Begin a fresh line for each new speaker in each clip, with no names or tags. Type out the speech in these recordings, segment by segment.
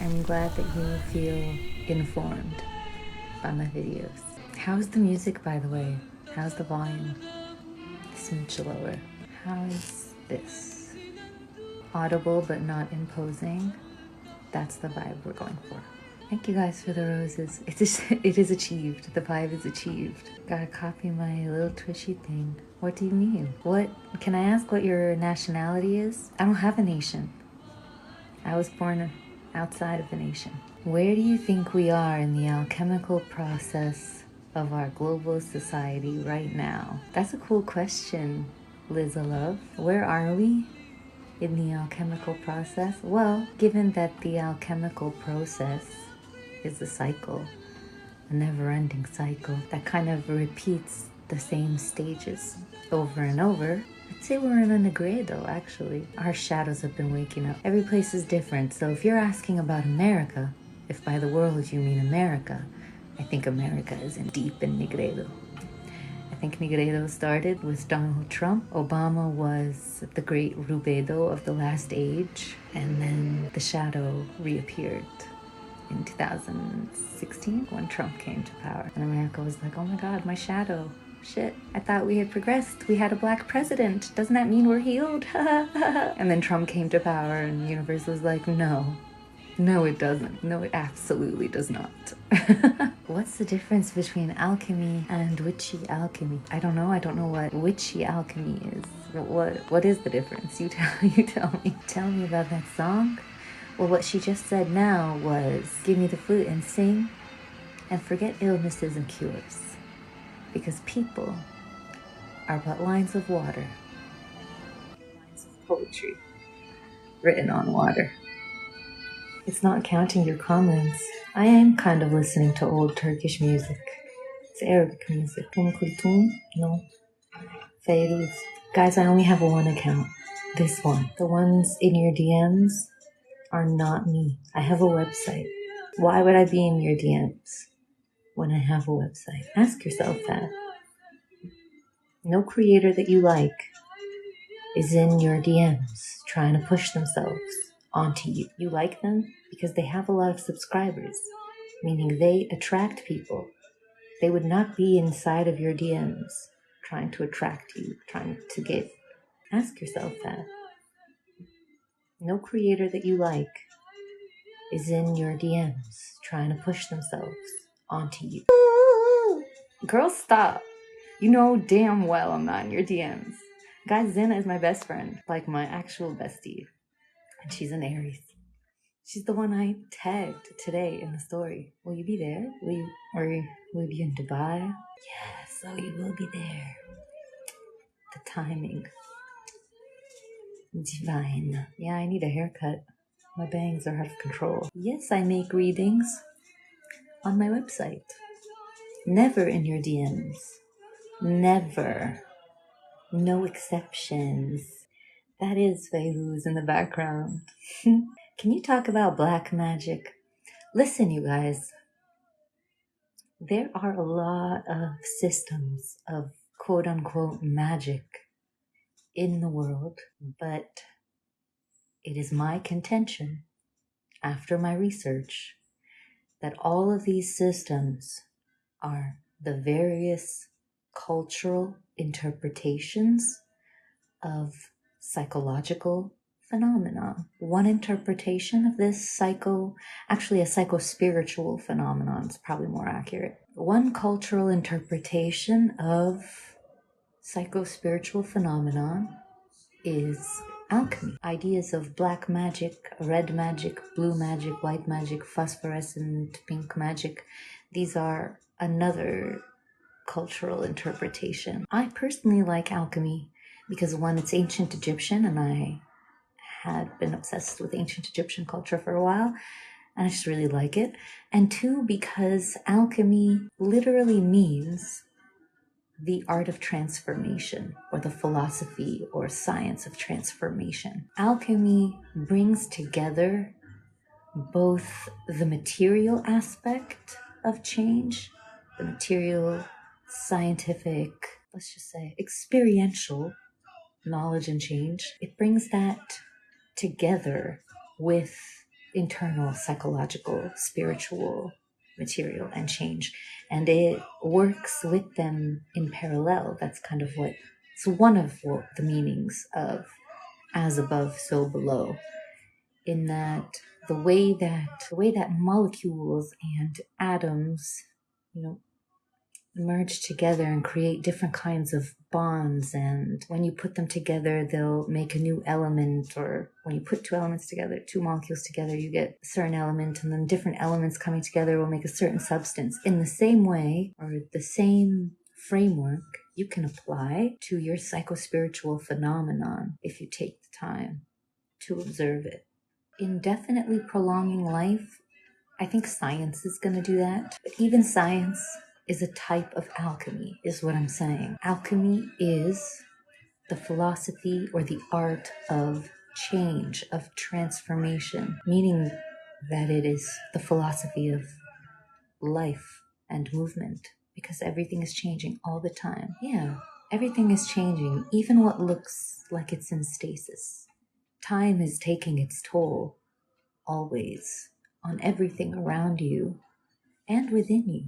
I'm glad that you feel informed by my videos. How's the music, by the way? How's the volume? Smooch lower. How is this? Audible but not imposing. That's the vibe we're going for. Thank you guys for the roses. It is achieved. The vibe is achieved. Gotta copy my little twitchy thing. What do you mean? What? Can I ask what your nationality is? I don't have a nation. I was born outside of the nation. Where do you think we are in the alchemical process of our global society right now? That's a cool question, Liza Love. Where are we in the alchemical process? Well, given that the alchemical process is a cycle, a never-ending cycle that kind of repeats the same stages over and over, I'd say we're in a negredo, actually. Our shadows have been waking up. Every place is different, so if you're asking about America, if by the world you mean America, I think America is in deep in negredo. I think negredo started with Donald Trump. Obama was the great rubedo of the last age, and then the shadow reappeared in 2016 when Trump came to power. And America was like, oh my God, my shadow. Shit, I thought we had progressed. We had a black president. Doesn't that mean we're healed? And then Trump came to power and the universe was like, no. No, it doesn't. No, it absolutely does not. What's the difference between alchemy and witchy alchemy? I don't know. I don't know what witchy alchemy is. What is the difference? You tell me. Tell me about that song. Well, what she just said now was, give me the flute and sing and forget illnesses and cures. Because people are but lines of water. Lines of poetry written on water. It's not counting your comments. I am kind of listening to old Turkish music. It's Arabic music. No. Fairuz. Guys, I only have one account. This one. The ones in your DMs are not me. I have a website. Why would I be in your DMs when I have a website? Ask yourself that. No creator that you like is in your DMs trying to push themselves onto you. You like them because they have a lot of subscribers, meaning they attract people. They would not be inside of your DMs trying to attract you, trying to get. Ask yourself that. No creator that you like is in your DMs trying to push themselves onto you. Girl, stop. You know damn well I'm not in your DMs. Guys, Zena is my best friend, like my actual bestie. And she's an Aries. She's the one I tagged today in the story. Will you be there? Will you be in Dubai? Yes, oh, you will be there. The timing. Divine. Yeah, I need a haircut. My bangs are out of control. Yes, I make readings on my website. Never in your DMs. Never. No exceptions. That is Fairuz in the background. Can you talk about black magic? Listen, you guys. There are a lot of systems of quote-unquote magic in the world, but it is my contention, after my research, that all of these systems are the various cultural interpretations of psychological phenomena. One interpretation of this actually a psycho-spiritual phenomenon is probably more accurate. One cultural interpretation of psycho-spiritual phenomenon is alchemy. Ideas of black magic, red magic, blue magic, white magic, phosphorescent pink magic. These are another cultural interpretation. I personally like alchemy because one, it's ancient Egyptian, and I had been obsessed with ancient Egyptian culture for a while, and I just really like it. And two, because alchemy literally means the art of transformation, or the philosophy or science of transformation. Alchemy brings together both the material aspect of change, the material, scientific, let's just say experiential knowledge and change. It brings that together with internal, psychological, spiritual, material, and change. And it works with them in parallel. That's kind of what, it's one of what the meanings of as above, so below, in that the way that molecules and atoms, merge together and create different kinds of bonds, and when you put them together they'll make a new element, or when you put two elements together, two molecules together, you get a certain element, and then different elements coming together will make a certain substance. In the same way, or the same framework, you can apply to your psychospiritual phenomenon if you take the time to observe it. Indefinitely prolonging life, I think science is going to do that. But even science is a type of alchemy, is what I'm saying. Alchemy is the philosophy or the art of change, of transformation, meaning that it is the philosophy of life and movement, because everything is changing all the time. Yeah, everything is changing, even what looks like it's in stasis. Time is taking its toll, always, on everything around you and within you.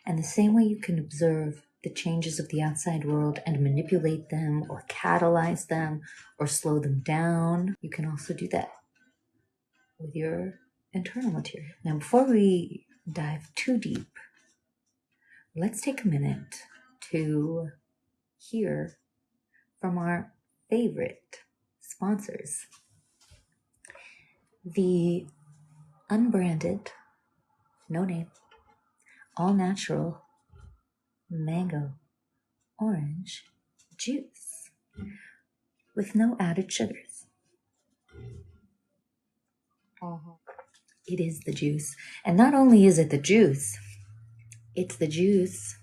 And the same way you can observe the changes of the outside world and manipulate them or catalyze them or slow them down, you can also do that with your internal material. Now, before we dive too deep, let's take a minute to hear from our favorite sponsors. The unbranded, no name, all natural mango orange juice with no added sugars. It is the juice. And not only is it the juice, it's the juice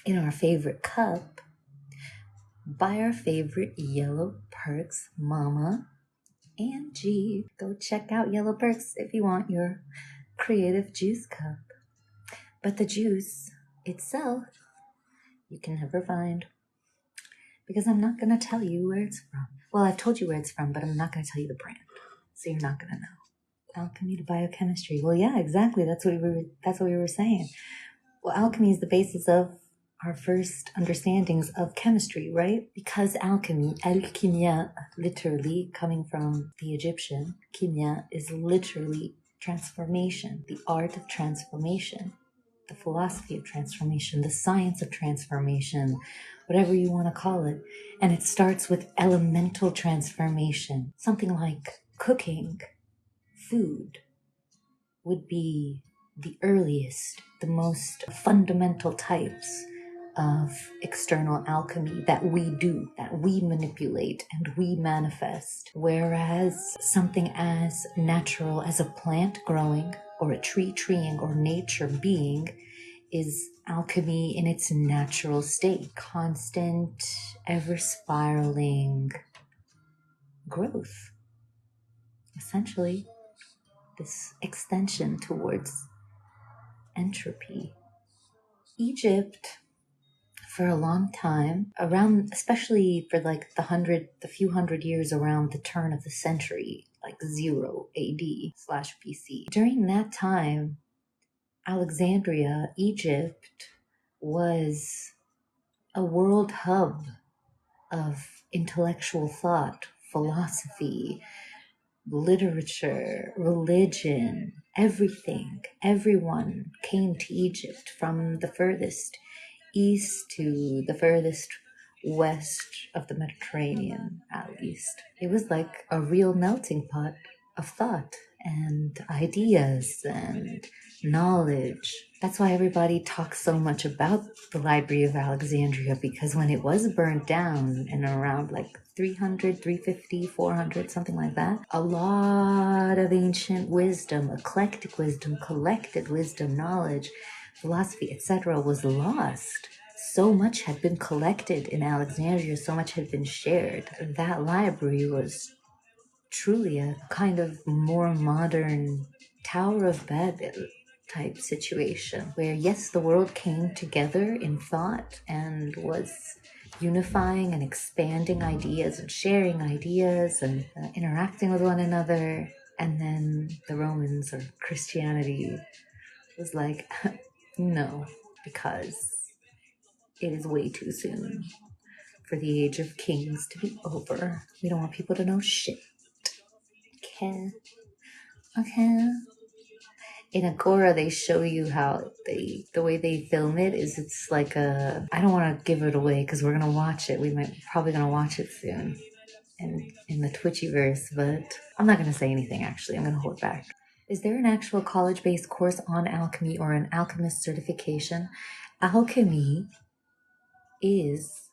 in our favorite cup by our favorite Yellow Perks mama, Angie. Go check out Yellow Perks if you want your creative juice cup. But the juice itself, you can never find, because I'm not going to tell you where it's from. Well, I've told you where it's from, but I'm not going to tell you the brand, so you're not going to know. Alchemy to biochemistry. Well, yeah, exactly. That's what we were saying. Well, alchemy is the basis of our first understandings of chemistry, right? Because alchemy, alchemia, literally coming from the Egyptian, chemia is literally transformation, the art of transformation, the philosophy of transformation, the science of transformation, whatever you want to call it. And it starts with elemental transformation. Something like cooking food would be the earliest, the most fundamental types of external alchemy that we do, that we manipulate and we manifest. Whereas something as natural as a plant growing or a tree treeing or nature being is alchemy in its natural state, constant, ever spiraling growth. Essentially, this extension towards entropy. Egypt, for a long time, around, especially for like the few hundred years around the turn of the century, like 0 AD/BC. During that time, Alexandria, Egypt, was a world hub of intellectual thought, philosophy, literature, religion, everything. Everyone came to Egypt from the furthest east to the furthest west of the Mediterranean, at least. It was like a real melting pot of thought and ideas and knowledge. That's why everybody talks so much about the Library of Alexandria, because when it was burned down in around like 300, 350, 400, something like that, a lot of ancient wisdom, eclectic wisdom, collected wisdom, knowledge, philosophy, etc. was lost. So much had been collected in Alexandria, so much had been shared. That library was truly a kind of more modern Tower of Babel type situation, where yes, the world came together in thought and was unifying and expanding ideas and sharing ideas and interacting with one another. And then the Romans or Christianity was like, no, because it is way too soon for the age of kings to be over. We don't want people to know shit. Okay. Okay. In Agora, they show you how the way they film it is it's like a, I don't want to give it away because we're going to watch it. Probably going to watch it soon in the Twitchyverse, but I'm not going to say anything actually. I'm going to hold back. Is there an actual college-based course on alchemy or an alchemist certification? Alchemy is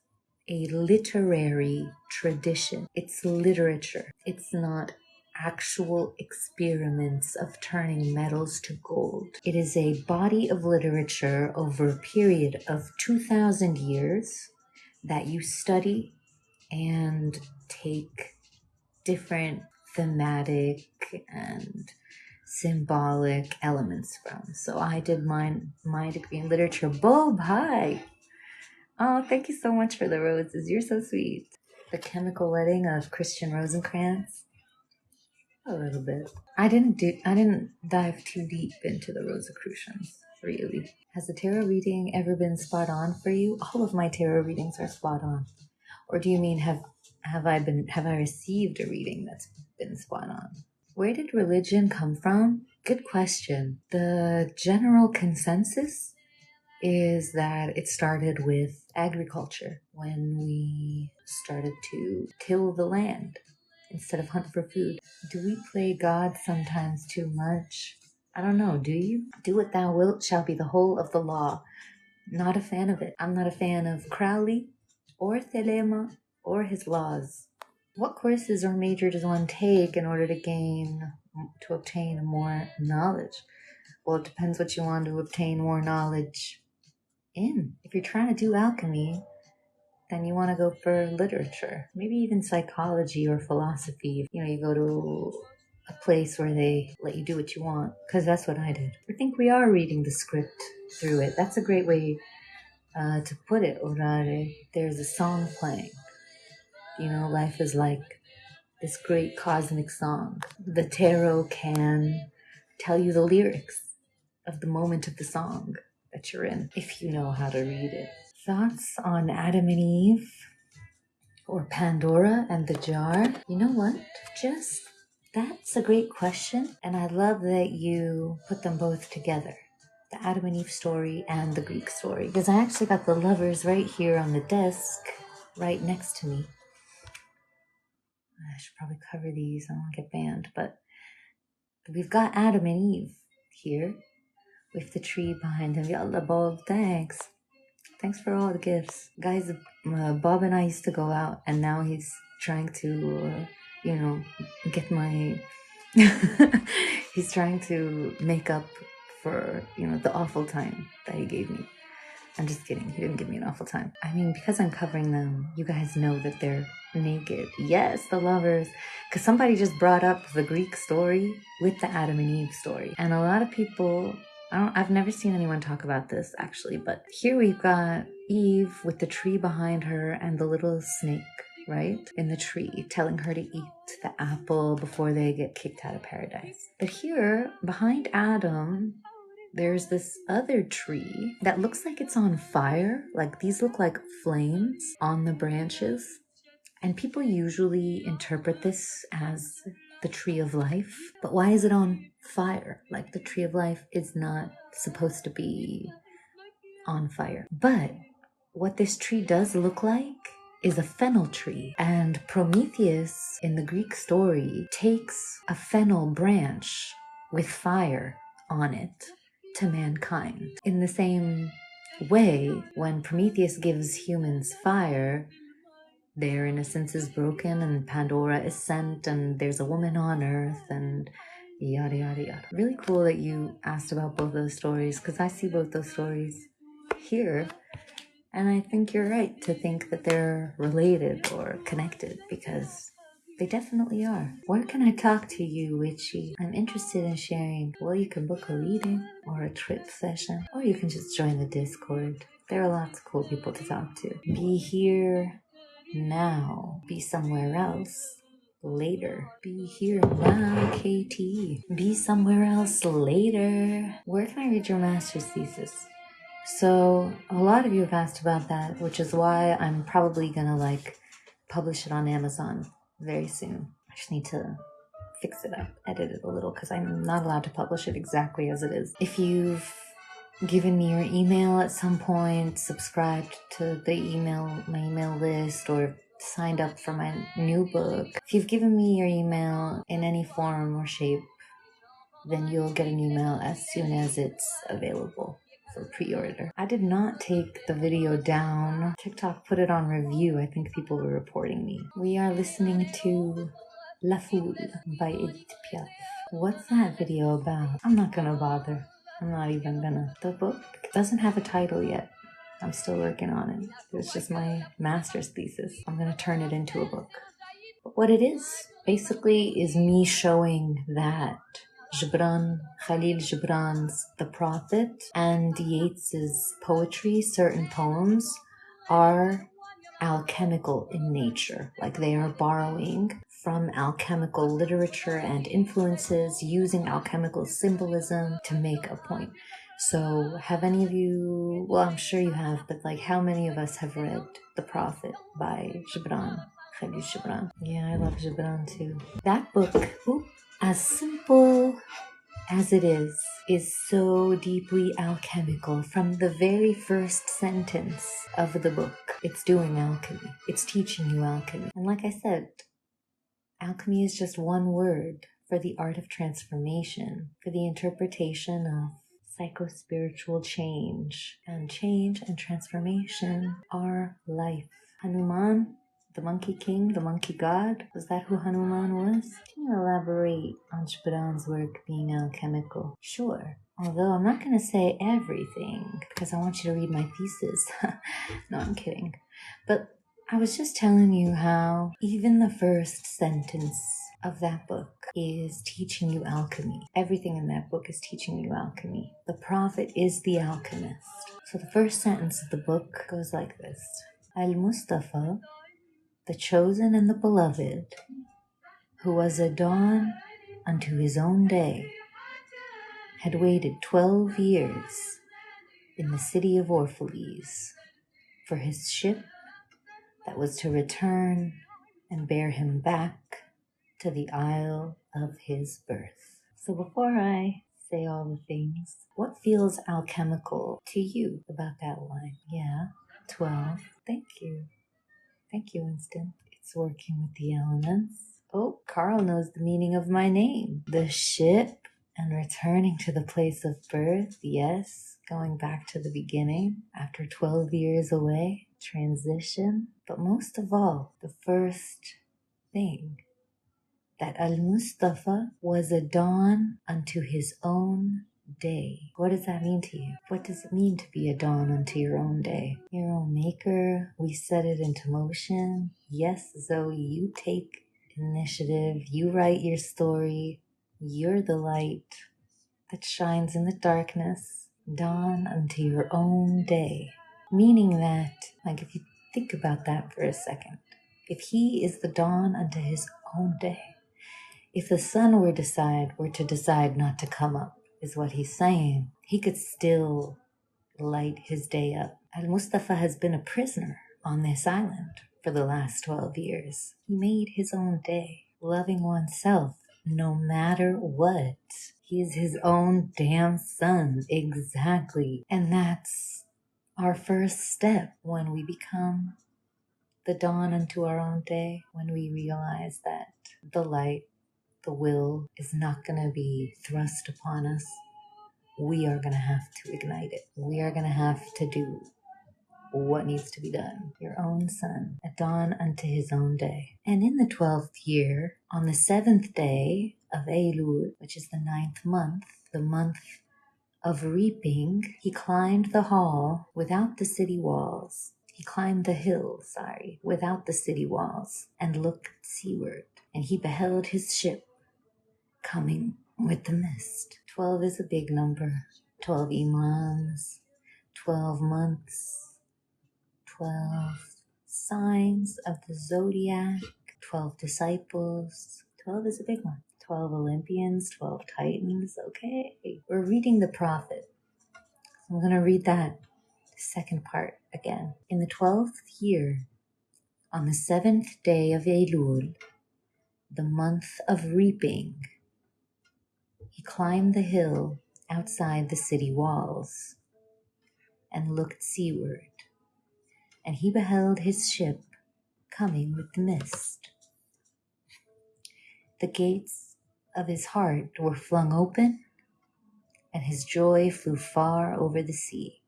a literary tradition. It's literature. It's not actual experiments of turning metals to gold. It is a body of literature over a period of 2,000 years that you study and take different thematic and symbolic elements from. So I did my degree in literature. Bob, hi! Oh, thank you so much for the roses. You're so sweet. The Chemical Wedding of Christian Rosencrantz. A little bit. I didn't dive too deep into the Rosicrucians, really. Has the tarot reading ever been spot on for you? All of my tarot readings are spot on. Or do you mean have I received a reading that's been spot on? Where did religion come from? Good question. The general consensus is that it started with agriculture when we started to till the land instead of hunt for food. Do we play God sometimes too much? I don't know. Do you? Do what thou wilt shall be the whole of the law. Not a fan of it. I'm not a fan of Crowley or Thelema or his laws. What courses or major does one take in order to obtain more knowledge? Well, it depends what you want to obtain more knowledge in. If you're trying to do alchemy, then you want to go for literature, maybe even psychology or philosophy. You go to a place where they let you do what you want, because that's what I did. I think we are reading the script through it. That's a great way to put it, Orare. There's a song playing. Life is like this great cosmic song. The tarot can tell you the lyrics of the moment of the song that you're in, if you know how to read it. Thoughts on Adam and Eve or Pandora and the jar? You know what? That's a great question. And I love that you put them both together. The Adam and Eve story and the Greek story. Because I actually got the lovers right here on the desk, right next to me. I should probably cover these. I don't want to get banned. But we've got Adam and Eve here with the tree behind him. Yalla, Bob, thanks. Thanks for all the gifts. Guys, Bob and I used to go out, and now he's trying to, get my... he's trying to make up for, the awful time that he gave me. I'm just kidding. He didn't give me an awful time. I mean, because I'm covering them, you guys know that they're naked. Yes, the lovers. Because somebody just brought up the Greek story with the Adam and Eve story. And a lot of people... I've never seen anyone talk about this, actually, but here we've got Eve with the tree behind her and the little snake, right, in the tree, telling her to eat the apple before they get kicked out of paradise. But here, behind Adam, there's this other tree that looks like it's on fire. Like, these look like flames on the branches. And people usually interpret this as the tree of life. But why is it on fire? Like, the tree of life is not supposed to be on fire. But what this tree does look like is a fennel tree. And Prometheus, in the Greek story, takes a fennel branch with fire on it to mankind. In the same way, when Prometheus gives humans fire, their innocence is broken and Pandora is sent and there's a woman on Earth and yada yada yada. Really cool that you asked about both those stories, because I see both those stories here, and I think you're right to think that they're related or connected, because they definitely are. Where can I talk to you, Witchy? I'm interested in sharing. Well, you can book a reading or a trip session, or you can just join the Discord. There are lots of cool people to talk to. Be here now, be somewhere else. later. Be here now, KT. Be somewhere else later. Where can I read your master's thesis? So a lot of you have asked about that, which is why I'm probably gonna publish it on Amazon very soon. I just need to fix it up, edit it a little, because I'm not allowed to publish it exactly as it is. If you've given me your email at some point, subscribed to my email list, or signed up for my new book, if you've given me your email in any form or shape, then you'll get an email as soon as it's available for pre-order. I did not take the video down. TikTok put it on review. I think people were reporting me. We are listening to La Foule by Edith Piaf. What's that video about? I'm not gonna bother. I'm not even gonna. The book doesn't have a title yet. I'm still working on it. It's just my master's thesis. I'm gonna turn it into a book. But what it is, basically, is me showing that Khalil Gibran's The Prophet and Yeats's poetry, certain poems, are alchemical in nature. Like they are borrowing from alchemical literature and influences, using alchemical symbolism to make a point. So have any of you, well, I'm sure you have, but how many of us have read The Prophet by Gibran? Khalil Gibran. Yeah, I love Gibran too. That book, as simple as it is so deeply alchemical. From the very first sentence of the book, it's doing alchemy. It's teaching you alchemy. And like I said, alchemy is just one word for the art of transformation, for the interpretation of psycho-spiritual change. And change and transformation are life. Hanuman, the monkey king, the monkey god, was that who Hanuman was? Can you elaborate on Gibran's work being alchemical? Sure. Although I'm not going to say everything, because I want you to read my thesis. No, I'm kidding. But I was just telling you how even the first sentence of that book is teaching you alchemy. Everything in that book is teaching you alchemy. The prophet is the alchemist. So the first sentence of the book goes like this. Al-Mustafa, the chosen and the beloved, who was a dawn unto his own day, had waited 12 years in the city of Orphalese for his ship that was to return and bear him back to the isle of his birth. So before I say all the things, what feels alchemical to you about that line? Yeah, 12. Thank you. Thank you, Winston. It's working with the elements. Oh, Carl knows the meaning of my name. The ship and returning to the place of birth. Yes, going back to the beginning after 12 years away. Transition. But most of all, the first thing, that Al-Mustafa was a dawn unto his own day. What does that mean to you? What does it mean to be a dawn unto your own day? Your own maker. We set it into motion. Yes, Zoe, you take initiative. You write your story. You're the light that shines in the darkness. Dawn unto your own day. Meaning that, if you think about that for a second, if he is the dawn unto his own day, if the sun were to decide not to come up, is what he's saying, he could still light his day up. Al-Mustafa has been a prisoner on this island for the last 12 years. He made his own day, loving oneself no matter what. He is his own damn sun, exactly. And that's our first step when we become the dawn unto our own day, when we realize that the light, the will is not going to be thrust upon us. We are going to have to ignite it. We are going to have to do what needs to be done. Your own sun, a dawn unto his own day. And in the 12th year, on the 7th day of Elul, which is the 9th month, the month of reaping, he climbed the hall without the city walls. He climbed the hill, without the city walls, and looked seaward. And he beheld his ship coming with the mist. 12 is a big number. 12 imams, 12 months, 12 signs of the zodiac, 12 disciples. 12 is a big one. 12 Olympians, 12 Titans. Okay. We're reading the prophet. I'm going to read that second part again. In the 12th year, on the 7th day of Elul, the month of reaping, he climbed the hill outside the city walls and looked seaward, and he beheld his ship coming with the mist. The gates of his heart were flung open, and his joy flew far over the sea.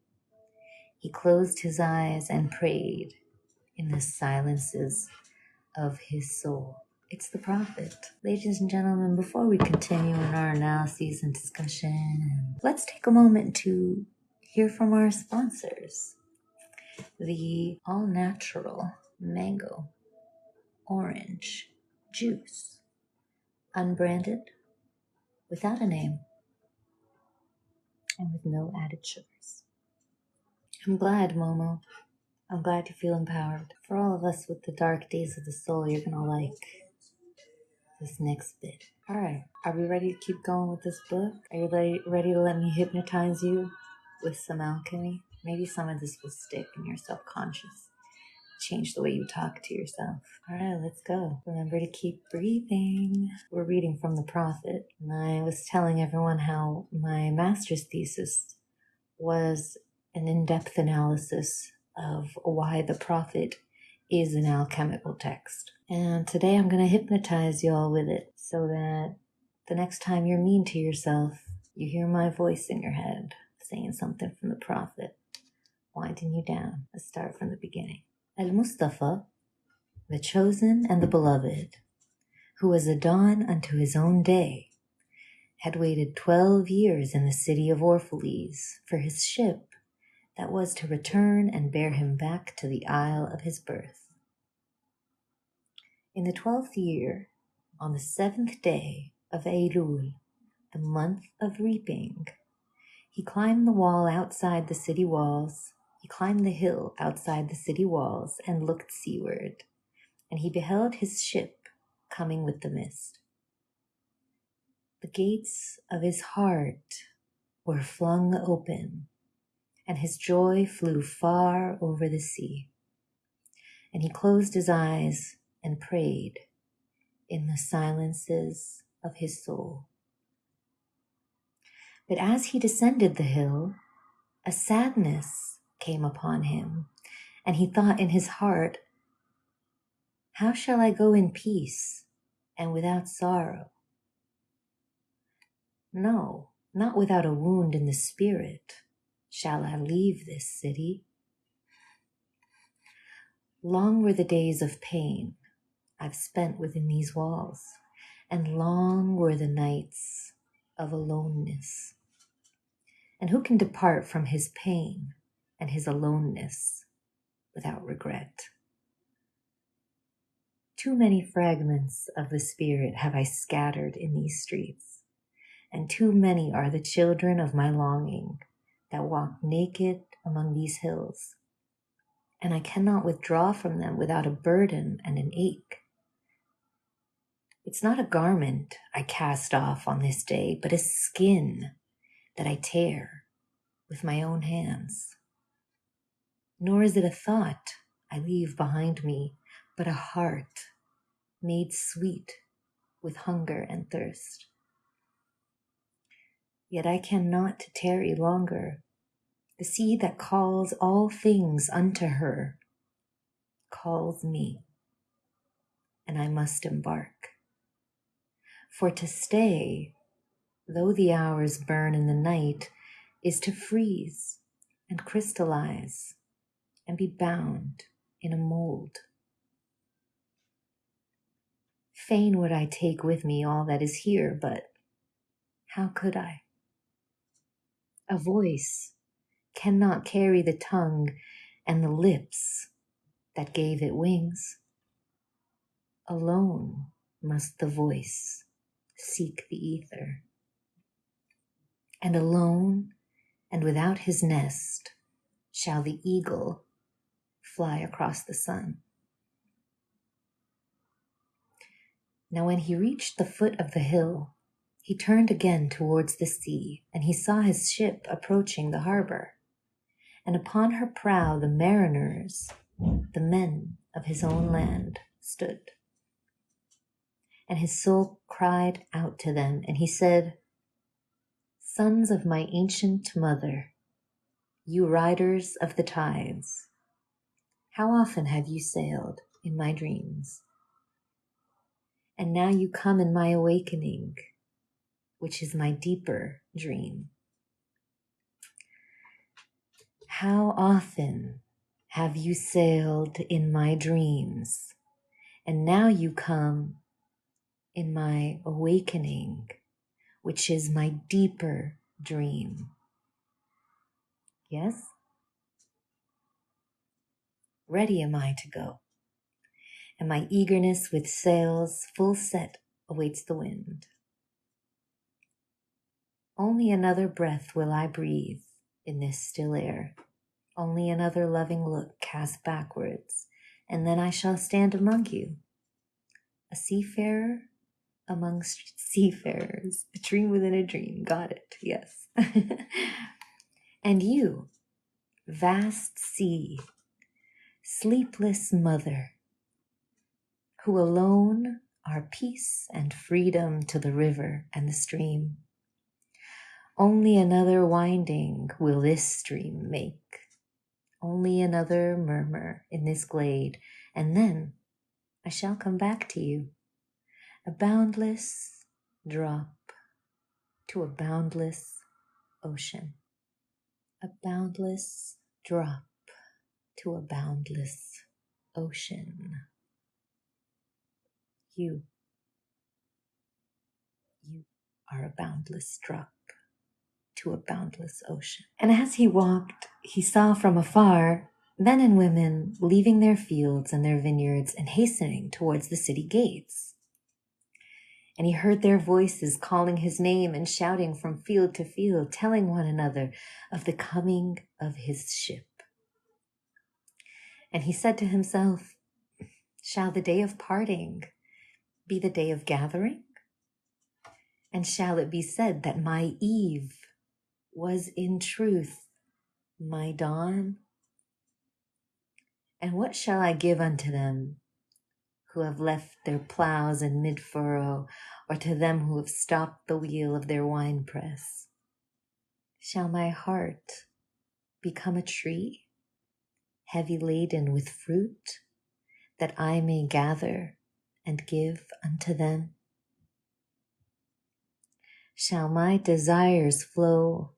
He closed his eyes and prayed in the silences of his soul. It's the prophet. Ladies and gentlemen, before we continue in our analyses and discussion, let's take a moment to hear from our sponsors. The all-natural mango orange juice, unbranded, without a name, and with no added sugars. I'm glad, Momo. I'm glad you feel empowered. For all of us with the dark days of the soul, you're gonna like this next bit. Alright, are we ready to keep going with this book? Are you ready to let me hypnotize you with some alchemy? Maybe some of this will stick in your subconscious. Change the way you talk to yourself. Alright, let's go. Remember to keep breathing. We're reading from the prophet. And I was telling everyone how my master's thesis was an in-depth analysis of why the prophet is an alchemical text. And today I'm going to hypnotize y'all with it so that the next time you're mean to yourself, you hear my voice in your head saying something from the prophet, winding you down. Let's start from the beginning. Al-Mustafa, the chosen and the beloved, who was a dawn unto his own day, had waited 12 years in the city of Orphalese for his ship that was to return and bear him back to the isle of his birth. In the 12th year, on the 7th day of Elul, the month of reaping, he climbed the wall outside the city walls. He climbed the hill outside the city walls and looked seaward, and he beheld his ship coming with the mist. The gates of his heart were flung open, and his joy flew far over the sea. And he closed his eyes and prayed in the silences of his soul. But as he descended the hill, a sadness came upon him, and he thought in his heart, how shall I go in peace and without sorrow? No, not without a wound in the spirit shall I leave this city. Long were the days of pain I've spent within these walls, and long were the nights of aloneness. And who can depart from his pain and his aloneness without regret? Too many fragments of the spirit have I scattered in these streets, and too many are the children of my longing that walk naked among these hills, and I cannot withdraw from them without a burden and an ache. It's not a garment I cast off on this day, but a skin that I tear with my own hands. Nor is it a thought I leave behind me, but a heart made sweet with hunger and thirst. Yet I cannot tarry longer. The sea that calls all things unto her calls me, and I must embark. For to stay, though the hours burn in the night, is to freeze and crystallize and be bound in a mold. Fain would I take with me all that is here, but how could I? A voice cannot carry the tongue and the lips that gave it wings. Alone must the voice seek the ether. And alone and without his nest shall the eagle fly across the sun. Now when he reached the foot of the hill, he turned again towards the sea, and he saw his ship approaching the harbor. And upon her prow the mariners, the men of his own land, stood. And his soul cried out to them, and he said, Sons of my ancient mother, you riders of the tides, how often have you sailed in my dreams? And now you come in my awakening, which is my deeper dream. How often have you sailed in my dreams? And now you come in my awakening, which is my deeper dream. Yes? Ready am I to go, and my eagerness with sails full set awaits the wind. Only another breath will I breathe in this still air, only another loving look cast backwards, and then I shall stand among you, a seafarer amongst seafarers, a dream within a dream. Got it, yes. And you, vast sea, sleepless mother, who alone are peace and freedom to the river and the stream. Only another winding will this stream make, only another murmur in this glade, and then I shall come back to you, a boundless drop to a boundless ocean, a boundless drop to a boundless ocean. You are a boundless drop to a boundless ocean. And as he walked, he saw from afar men and women leaving their fields and their vineyards and hastening towards the city gates. And he heard their voices calling his name and shouting from field to field, telling one another of the coming of his ship. And he said to himself, shall the day of parting be the day of gathering? And shall it be said that my eve was in truth my dawn? And what shall I give unto them who have left their plows in mid-furrow, or to them who have stopped the wheel of their winepress? Shall my heart become a tree, heavy laden with fruit, that I may gather and give unto them? Shall my desires flow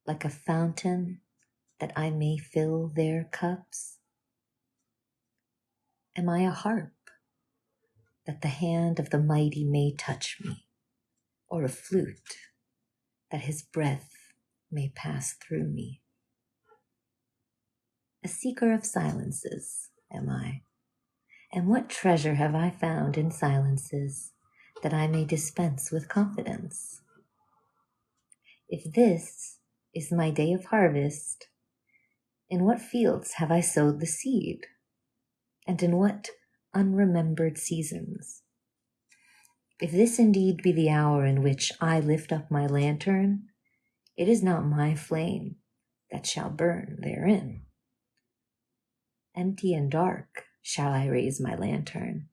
like a fountain, that I may fill their cups? Am I a harp, that the hand of the mighty may touch me, or a flute, that his breath may pass through me? A seeker of silences am I, and what treasure have I found in silences, that I may dispense with confidence? If this is my day of harvest, in what fields have I sowed the seed, and in what unremembered seasons? If this indeed be the hour in which I lift up my lantern, it is not my flame that shall burn therein. Empty and dark shall I raise my lantern,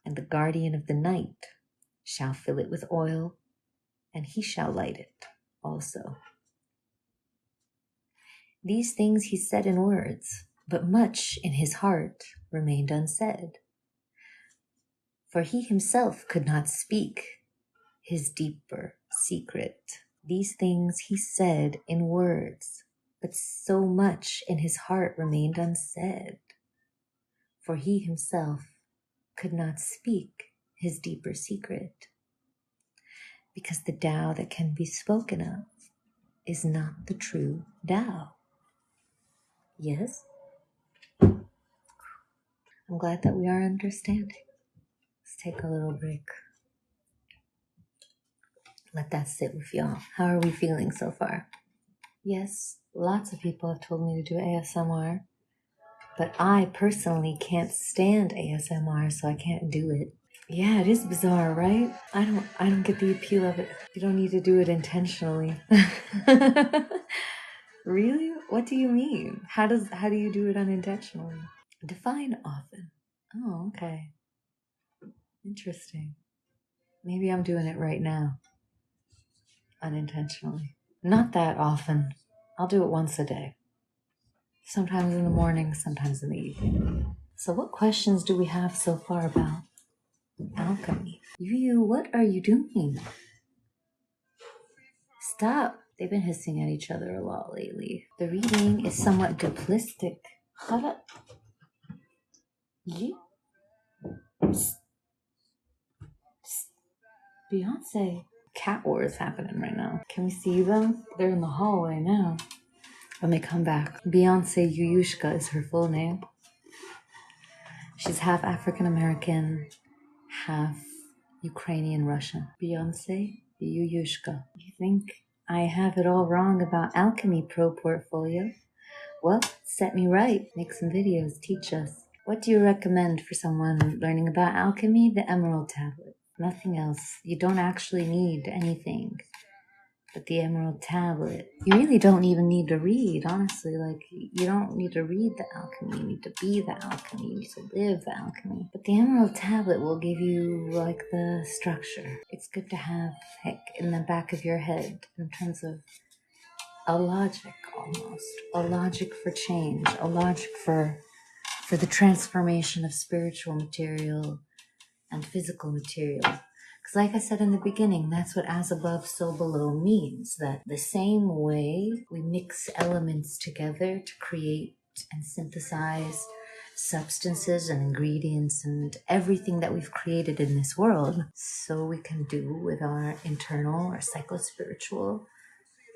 and the guardian of the night shall fill it with oil, and he shall light it also. These things he said in words, but much in his heart remained unsaid. For he himself could not speak his deeper secret. These things he said in words, but so much in his heart remained unsaid. For he himself could not speak his deeper secret, because the Tao that can be spoken of is not the true Tao. Yes? I'm glad that we are understanding. Let's take a little break. Let that sit with y'all. How are we feeling so far? Yes, lots of people have told me to do ASMR, but I personally can't stand ASMR, so I can't do it. Yeah, it is bizarre, right? I don't get the appeal of it. You don't need to do it intentionally. Really? What do you mean? How do you do it unintentionally? Define often. Oh, okay. Interesting. Maybe I'm doing it right now, unintentionally. Not that often. I'll do it once a day. Sometimes in the morning, sometimes in the evening. So what questions do we have so far about alchemy? You, what are you doing? Stop. They've been hissing at each other a lot lately. The reading is somewhat duplistic. Shut up. Psst, psst. Beyonce. Cat wars happening right now. Can we see them? They're in the hallway now. When they come back. Beyonce Yuyushka is her full name. She's half African American, half Ukrainian Russian. Beyonce Yuyushka. You think I have it all wrong about Alchemy Pro Portfolio? Well, set me right. Make some videos. Teach us. What do you recommend for someone learning about alchemy? The Emerald Tablet. Nothing else. You don't actually need anything but the Emerald Tablet. You really don't even need to read, honestly. Like, you don't need to read the alchemy. You need to be the alchemy. You need to live the alchemy. But the Emerald Tablet will give you, like, the structure. It's good to have, heck, in the back of your head in terms of a logic, almost. A logic for change. A logic for the transformation of spiritual material and physical material. Because like I said in the beginning, that's what as above, so below means. That the same way we mix elements together to create and synthesize substances and ingredients and everything that we've created in this world, so we can do with our internal or psycho-spiritual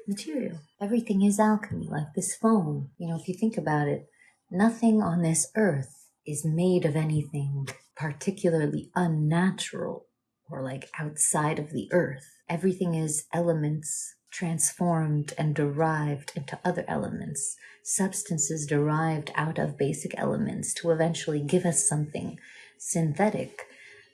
material. Everything is alchemy, like this phone. You know, if you think about it, nothing on this earth is made of anything particularly unnatural or like outside of the earth. Everything is elements transformed and derived into other elements, substances derived out of basic elements to eventually give us something synthetic.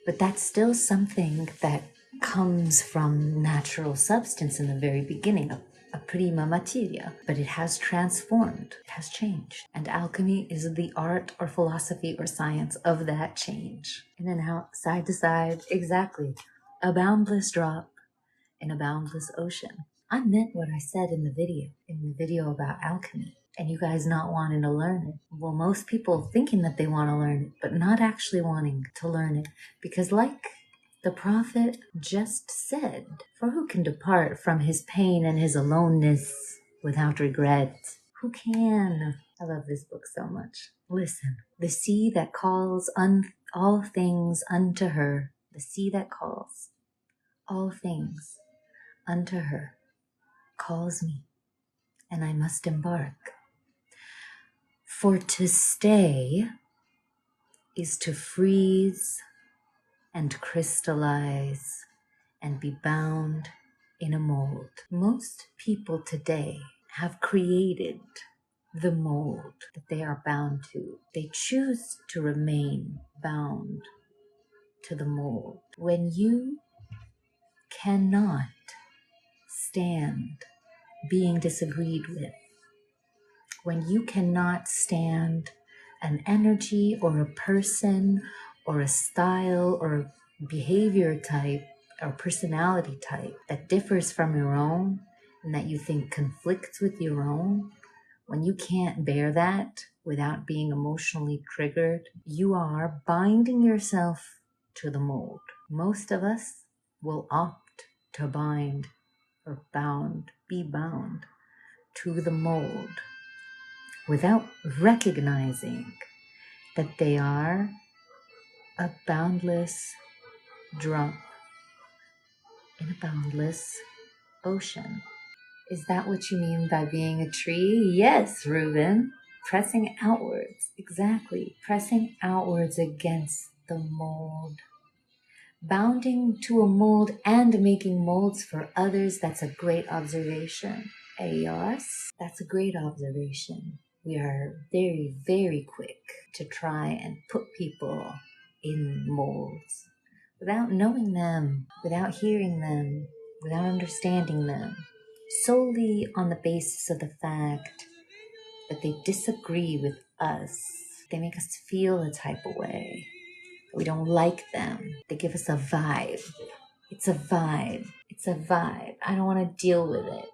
But that's still something that comes from natural substance in the very beginning, a prima materia, but it has transformed, it has changed. And alchemy is the art or philosophy or science of that change. In and out, side to side, exactly. A boundless drop in a boundless ocean. I meant what I said in the video about alchemy, and you guys not wanting to learn it. Well, most people thinking that they want to learn it, but not actually wanting to learn it. Because like the prophet just said, for who can depart from his pain and his aloneness without regret? Who can? I love this book so much. Listen, the sea that calls all things unto her, the sea that calls all things unto her, calls me, and I must embark. For to stay is to freeze and crystallize and be bound in a mold. Most people today have created the mold that they are bound to. They choose to remain bound to the mold. When you cannot stand being disagreed with, when you cannot stand an energy or a person or a style or behavior type or personality type that differs from your own and that you think conflicts with your own, when you can't bear that without being emotionally triggered, you are binding yourself to the mold. Most of us will opt to bind or be bound to the mold without recognizing that they are a boundless drop in a boundless ocean. Is that what you mean by being a tree? Yes, Reuben. Pressing outwards. Exactly. Pressing outwards against the mold. Bounding to a mold and making molds for others. That's a great observation. Yes, that's a great observation. We are very, very quick to try and put people in molds without knowing them, without hearing them, without understanding them, solely on the basis of the fact that they disagree with us. They make us feel a type of way. We don't like them. They give us a vibe. It's a vibe. It's a vibe. I don't want to deal with it.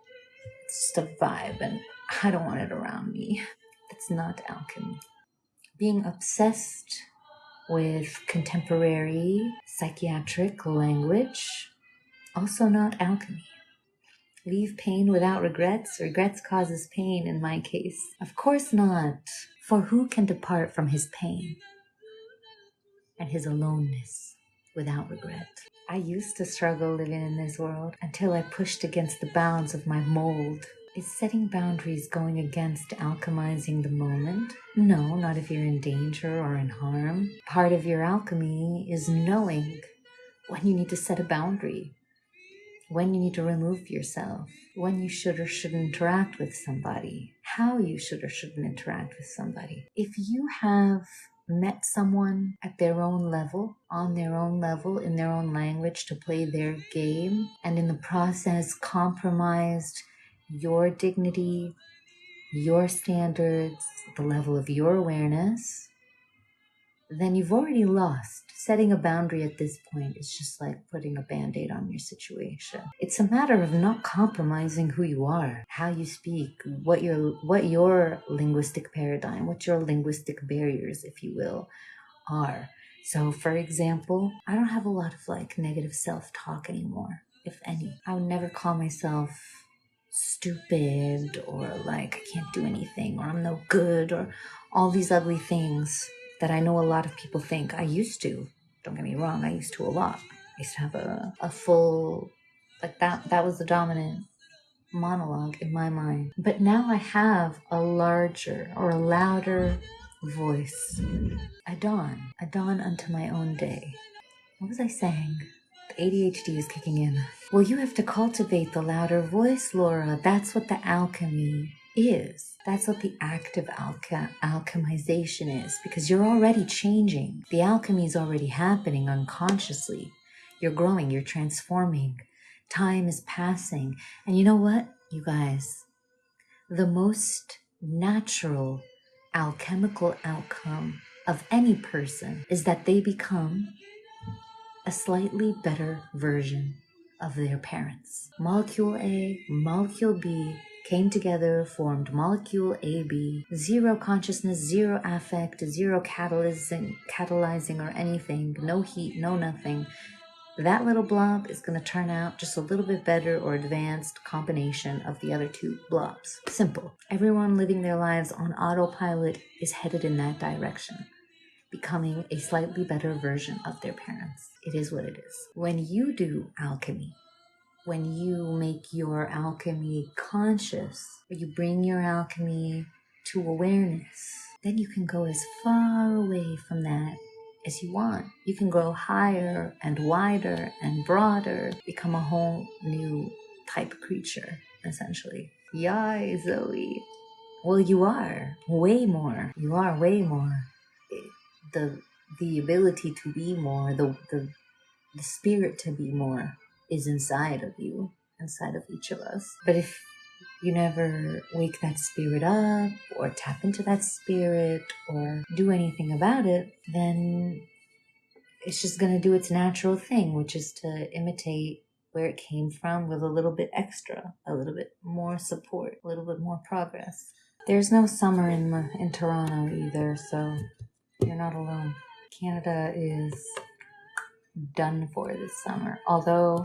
It's just a vibe, and I don't want it around me. That's not alchemy. Being obsessed with contemporary psychiatric language, also not alchemy. Leave pain without regrets. Regrets causes pain in my case. Of course not. For who can depart from his pain and his aloneness without regret? I used to struggle living in this world until I pushed against the bounds of my mold. Is setting boundaries going against alchemizing the moment? No, not if you're in danger or in harm. Part of your alchemy is knowing when you need to set a boundary, when you need to remove yourself, when you should or shouldn't interact with somebody, how you should or shouldn't interact with somebody. If you have met someone at their own level, on their own level, in their own language to play their game, and in the process compromised your dignity, your standards, the level of your awareness, then you've already lost. Setting a boundary at this point is just like putting a band-aid on your situation. It's a matter of not compromising who you are, how you speak, what your linguistic paradigm, what your linguistic barriers, if you will, are. So for example, I don't have a lot of like negative self-talk anymore, if any. I would never call myself stupid or like I can't do anything or I'm no good or all these ugly things that I know a lot of people think. I used to. Don't get me wrong, I used to a lot. I used to have a full, like that was the dominant monologue in my mind. But now I have a larger or a louder voice. I dawn unto my own day. What was I saying? The ADHD is kicking in. Well, you have to cultivate the louder voice, Laura. That's what the alchemy is. That's what the act of alchemization is, because you're already changing. The alchemy is already happening unconsciously. You're growing, you're transforming. Time is passing. And you know what, you guys? The most natural alchemical outcome of any person is that they become a slightly better version of their parents. Molecule A, molecule B came together, formed molecule AB. Zero consciousness, zero affect, zero catalyzing or anything. No heat, no nothing. That little blob is going to turn out just a little bit better or advanced combination of the other two blobs. Simple. Everyone living their lives on autopilot is headed in that direction, becoming a slightly better version of their parents. It is what it is. When you do alchemy, when you make your alchemy conscious, or you bring your alchemy to awareness, then you can go as far away from that as you want. You can grow higher and wider and broader, become a whole new type of creature, essentially. Yay, Zoe. Well, you are way more. You are way more. The ability to be more, the spirit to be more is inside of you, inside of each of us. But if you never wake that spirit up or tap into that spirit or do anything about it, then it's just going to do its natural thing, which is to imitate where it came from with a little bit extra, a little bit more support, a little bit more progress. There's no summer in Toronto either, so you're not alone. Canada is done for this summer, although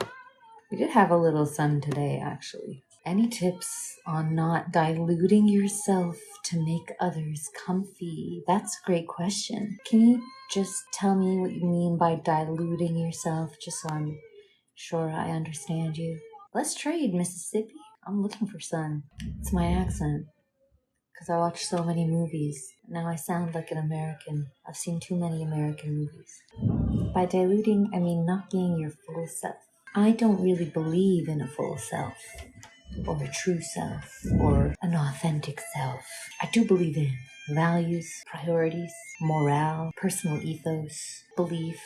we did have a little sun today, actually. Any tips on not diluting yourself to make others comfy? That's a great question. Can you just tell me what you mean by diluting yourself, just so I'm sure I understand you? Let's trade, Mississippi. I'm looking for sun. It's my accent, because I watch so many movies. Now I sound like an American. I've seen too many American movies. By diluting, I mean not being your full self. I don't really believe in a full self, or a true self, or an authentic self. I do believe in values, priorities, morale, personal ethos, belief,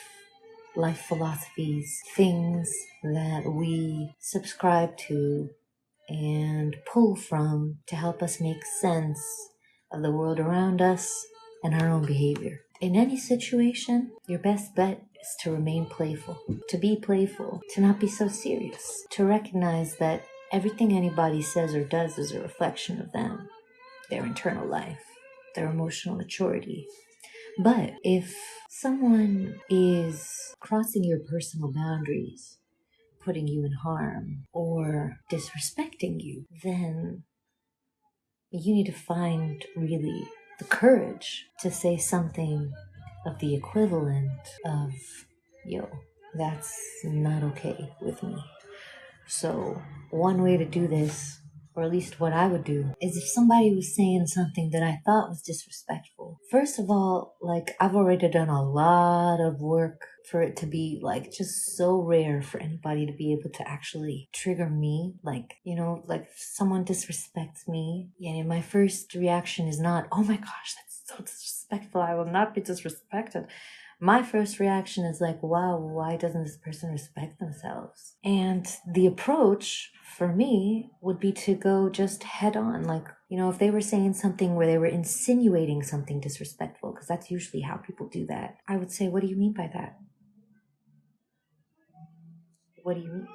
life philosophies, things that we subscribe to and pull from to help us make sense of the world around us and our own behavior. In any situation, your best bet is to remain playful, to be playful, to not be so serious, to recognize that everything anybody says or does is a reflection of them, their internal life, their emotional maturity. But if someone is crossing your personal boundaries, putting you in harm, or disrespecting you, then you need to find really the courage to say something of the equivalent of, yo, that's not okay with me. So one way to do this, or at least what I would do, is if somebody was saying something that I thought was disrespectful. First of all, like, I've already done a lot of work for it to be like just so rare for anybody to be able to actually trigger me. Like, you know, like if someone disrespects me, and my first reaction is not, oh my gosh, that's so disrespectful, I will not be disrespected. My first reaction is like, wow, why doesn't this person respect themselves? And the approach for me would be to go just head on. Like, you know, if they were saying something where they were insinuating something disrespectful, because that's usually how people do that, I would say, what do you mean by that? What do you mean?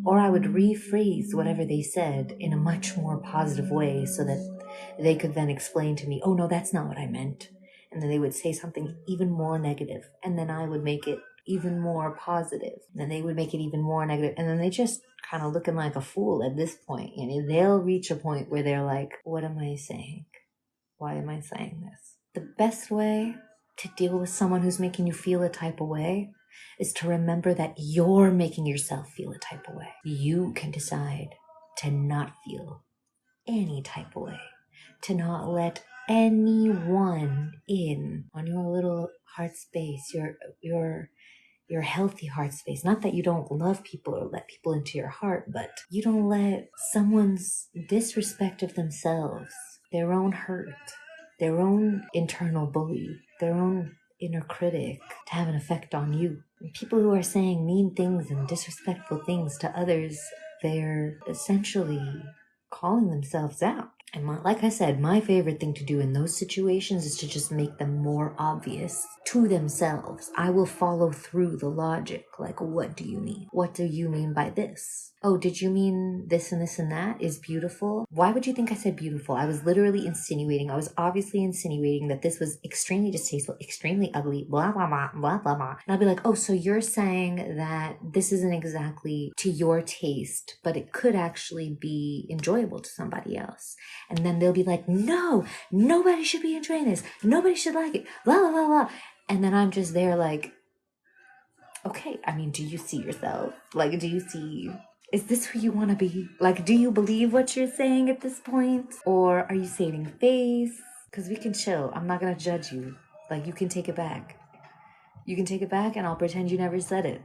Or I would rephrase whatever they said in a much more positive way so that they could then explain to me, oh no, that's not what I meant. And then they would say something even more negative, and then I would make it even more positive. And then they would make it even more negative. And then they just kind of looking like a fool at this point. And they'll reach a point where they're like, what am I saying? Why am I saying this? The best way to deal with someone who's making you feel a type of way is to remember that you're making yourself feel a type of way. You can decide to not feel any type of way, to not let anyone in on your little heart space, your healthy heart space. Not that you don't love people or let people into your heart, but you don't let someone's disrespect of themselves, their own hurt, their own internal bully, their own inner critic to have an effect on you. And people who are saying mean things and disrespectful things to others, they're essentially calling themselves out. And like I said, my favorite thing to do in those situations is to just make them more obvious to themselves. I will follow through the logic. Like, what do you mean? What do you mean by this? Oh, did you mean this and this and that is beautiful? Why would you think I said beautiful? I was literally insinuating. I was obviously insinuating that this was extremely distasteful, extremely ugly, blah, blah, blah, blah, blah, blah. And I'll be like, oh, so you're saying that this isn't exactly to your taste, but it could actually be enjoyable to somebody else. And then they'll be like, no, nobody should be enjoying this. Nobody should like it. Blah, blah, blah, blah. And then I'm just there like, okay, I mean, do you see yourself? Like, do you see, is this who you want to be? Like, do you believe what you're saying at this point? Or are you saving face? Because we can chill. I'm not going to judge you. Like, you can take it back. You can take it back and I'll pretend you never said it.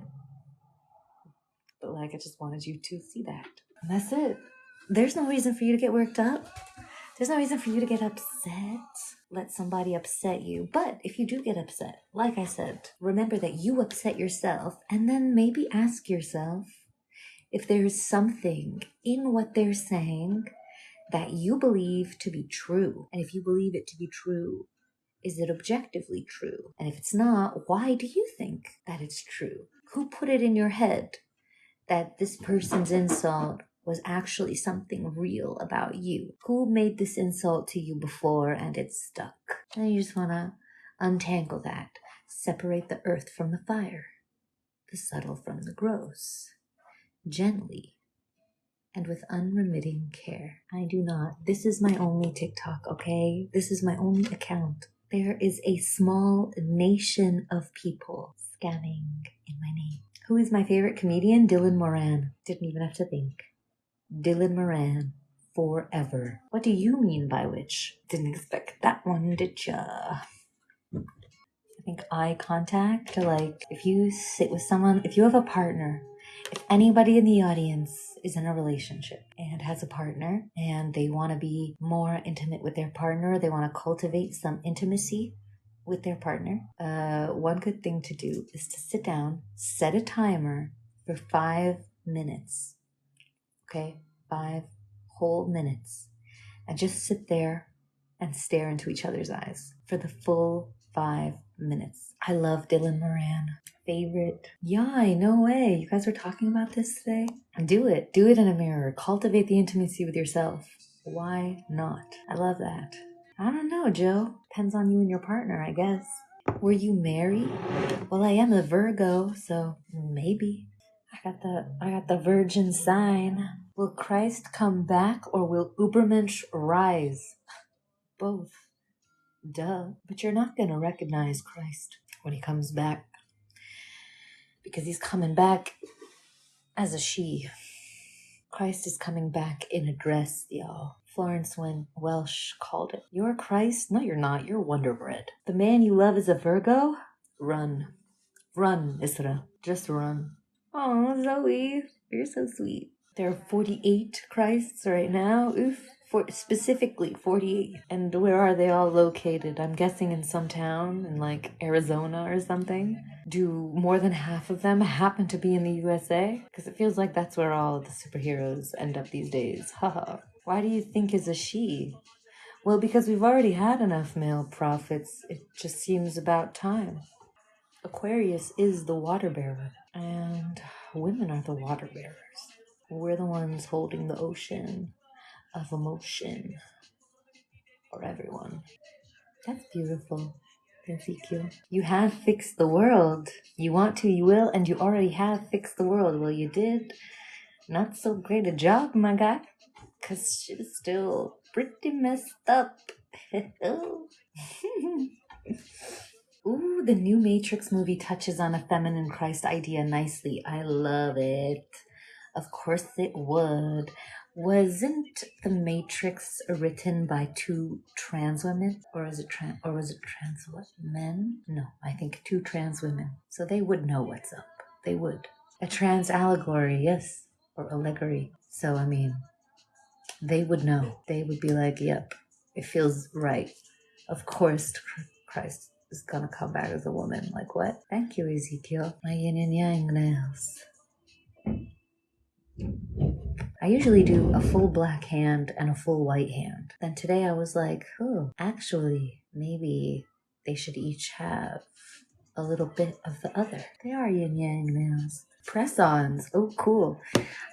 But like, I just wanted you to see that. And that's it. There's no reason for you to get worked up. There's no reason for you to get upset. Let somebody upset you. But if you do get upset, like I said, remember that you upset yourself, and then maybe ask yourself if there's something in what they're saying that you believe to be true. And if you believe it to be true, is it objectively true? And if it's not, why do you think that it's true? Who put it in your head that this person's insult was actually something real about you? Who made this insult to you before and it's stuck? And you just want to untangle that. Separate the earth from the fire, the subtle from the gross, gently and with unremitting care. I do not. This is my only TikTok, okay? This is my only account. There is a small nation of people scamming in my name. Who is my favorite comedian? Dylan Moran. Didn't even have to think. Dylan Moran, forever. What do you mean by which? Didn't expect that one, did ya? I think eye contact, like if you sit with someone, if you have a partner, if anybody in the audience is in a relationship and has a partner and they want to be more intimate with their partner, they want to cultivate some intimacy, with their partner, one good thing to do is to sit down, set a timer for 5 minutes. Okay? 5 whole minutes. And just sit there and stare into each other's eyes for the full 5 minutes. I love Dylan Moran. Favorite. Yay, no way. You guys were talking about this today? Do it. Do it in a mirror. Cultivate the intimacy with yourself. Why not? I love that. I don't know, Joe. Depends on you and your partner, I guess. Were you married? Well, I am a Virgo, so maybe. I got the virgin sign. Will Christ come back or will Ubermensch rise? Both. Duh. But you're not gonna recognize Christ when he comes back. Because he's coming back as a she. Christ is coming back in a dress, y'all. Florence Welsh called it. You're Christ? No, you're not. You're Wonder Bread. The man you love is a Virgo? Run. Run, Isra. Just run. Oh, Zoe. You're so sweet. There are 48 Christs right now. Oof. Specifically 48. And where are they all located? I'm guessing in some town in like Arizona or something. Do more than half of them happen to be in the USA? Because it feels like that's where all of the superheroes end up these days. Haha. Why do you think is a she? Well, because we've already had enough male prophets. It just seems about time. Aquarius is the water bearer. And women are the water bearers. We're the ones holding the ocean of emotion for everyone. That's beautiful, Ezekiel. You have fixed the world. You want to, you will, and you already have fixed the world. Well, you did not so great a job, my guy, because she's still pretty messed up. Ooh, the new Matrix movie touches on a feminine Christ idea nicely. I love it. Of course it would. Wasn't The Matrix written by two trans women? Or was it trans what? Men? No, I think two trans women. So they would know what's up. They would. A trans allegory, yes. Or allegory. So, I mean, they would know. They would be like, yep, it feels right. Of course, Christ is gonna come back as a woman. Like, what? Thank you, Ezekiel. My yin and yang nails. I usually do a full black hand and a full white hand. Then today I was like, oh, actually, maybe they should each have a little bit of the other. They are yin yang nails. Press-ons. Oh, cool.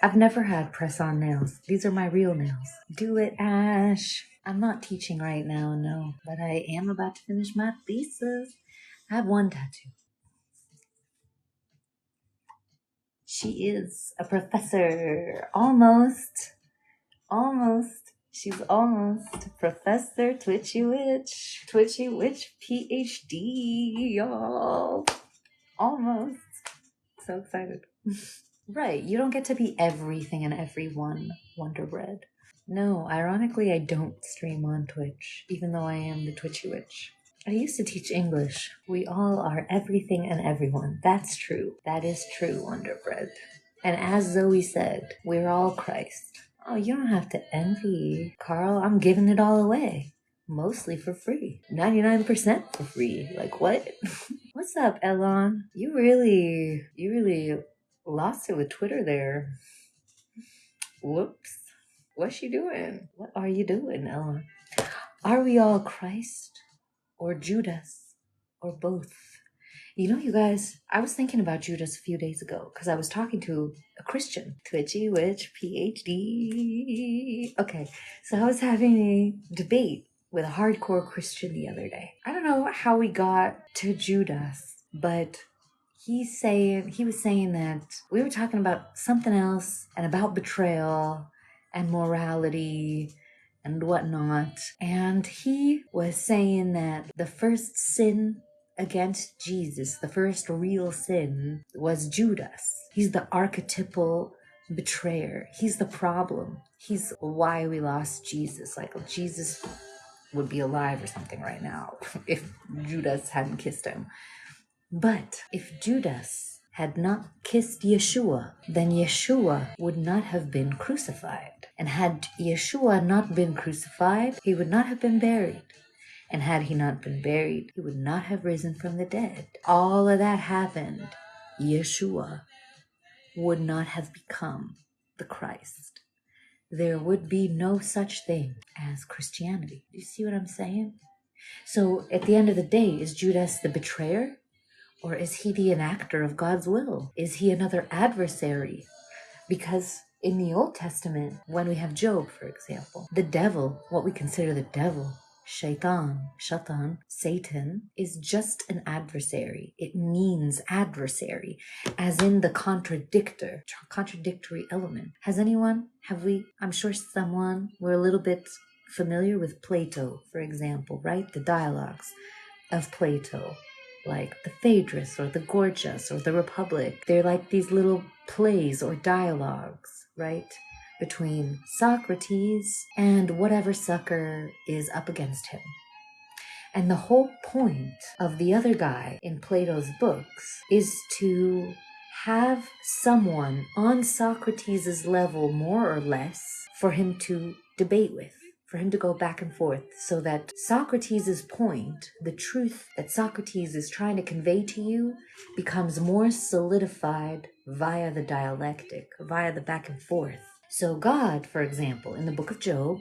I've never had press-on nails. These are my real nails. Do it, Ash. I'm not teaching right now, no. But I am about to finish my thesis. I have one tattoo. She is a professor. Almost. She's almost Professor Twitchy Witch. Twitchy Witch PhD, y'all. Almost. So excited. Right, you don't get to be everything and everyone, Wonder Bread. No, ironically, I don't stream on Twitch, even though I am the Twitchy Witch. I used to teach English. We all are everything and everyone. That's true. That is true, Wonder Bread. And as Zoe said, we're all Christ. Oh, you don't have to envy, Carl. I'm giving it all away. Mostly for free. 99% for free. Like, what? What's up, Elon? You really lost it with Twitter there. Whoops. What's she doing? What are you doing, Elon? Are we all Christ? Or Judas? Or both? You know, you guys, I was thinking about Judas a few days ago because I was talking to a Christian, Twitchy Witch PhD. Okay, so I was having a debate with a hardcore Christian the other day. I don't know how we got to Judas, but he was saying that we were talking about something else and about betrayal and morality and whatnot. And he was saying that the first sin against Jesus, the first real sin, was Judas. He's the archetypal betrayer. He's the problem. He's why we lost Jesus. Like, Jesus would be alive or something right now if Judas hadn't kissed him. But if Judas had not kissed Yeshua, then Yeshua would not have been crucified. And had Yeshua not been crucified, he would not have been buried. And had he not been buried, he would not have risen from the dead. All of that happened. Yeshua would not have become the Christ. There would be no such thing as Christianity. Do you see what I'm saying? So at the end of the day, is Judas the betrayer? Or is he the enactor of God's will? Is he another adversary? Because in the Old Testament, when we have Job, for example, the devil, what we consider the devil, Shaitan, Satan, is just an adversary. It means adversary, as in the contradictory element. I'm sure we're a little bit familiar with Plato, for example, right? The dialogues of Plato, like the Phaedrus or the Gorgias or the Republic. They're like these little plays or dialogues, right? Between Socrates and whatever sucker is up against him. And the whole point of the other guy in Plato's books is to have someone on Socrates' level, more or less, for him to debate with, for him to go back and forth, so that Socrates' point, the truth that Socrates is trying to convey to you, becomes more solidified via the dialectic, via the back and forth. So God, for example, in the book of Job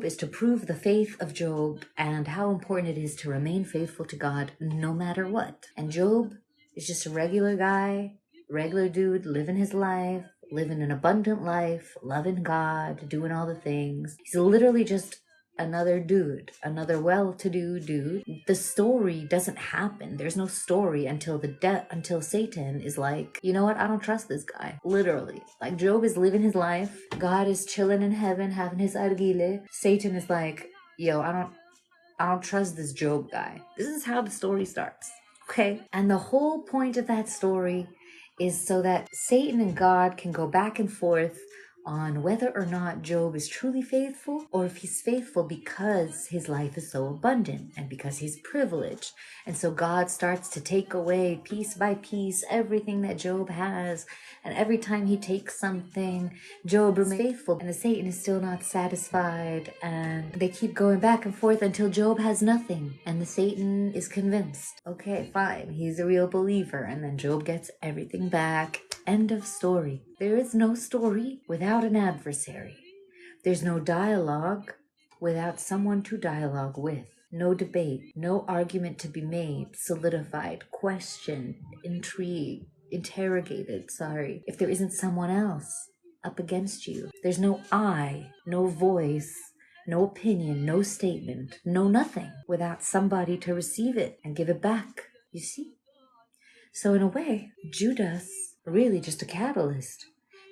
is to prove the faith of Job and how important it is to remain faithful to God no matter what. And Job is just a regular guy, regular dude, living his life, living an abundant life, loving God, doing all the things. He's literally just another dude, another well-to-do dude. The story doesn't happen. There's no story until until Satan is like, you know what? I don't trust this guy. Literally. Like Job is living his life. God is chilling in heaven, having his argile. Satan is like, yo, I don't trust this Job guy. This is how the story starts. Okay? And the whole point of that story is so that Satan and God can go back and forth on whether or not Job is truly faithful, or if he's faithful because his life is so abundant and because he's privileged. And so God starts to take away piece by piece everything that Job has. And every time he takes something, Job remains faithful. And the Satan is still not satisfied. And they keep going back and forth until Job has nothing. And the Satan is convinced. Okay, fine. He's a real believer. And then Job gets everything back. End of story. There is no story without an adversary. There's no dialogue without someone to dialogue with. No debate, no argument to be made, solidified, questioned, intrigued, interrogated, if there isn't someone else up against you. There's no I, no voice, no opinion, no statement, no nothing without somebody to receive it and give it back. You see? So in a way, Judas really just a catalyst.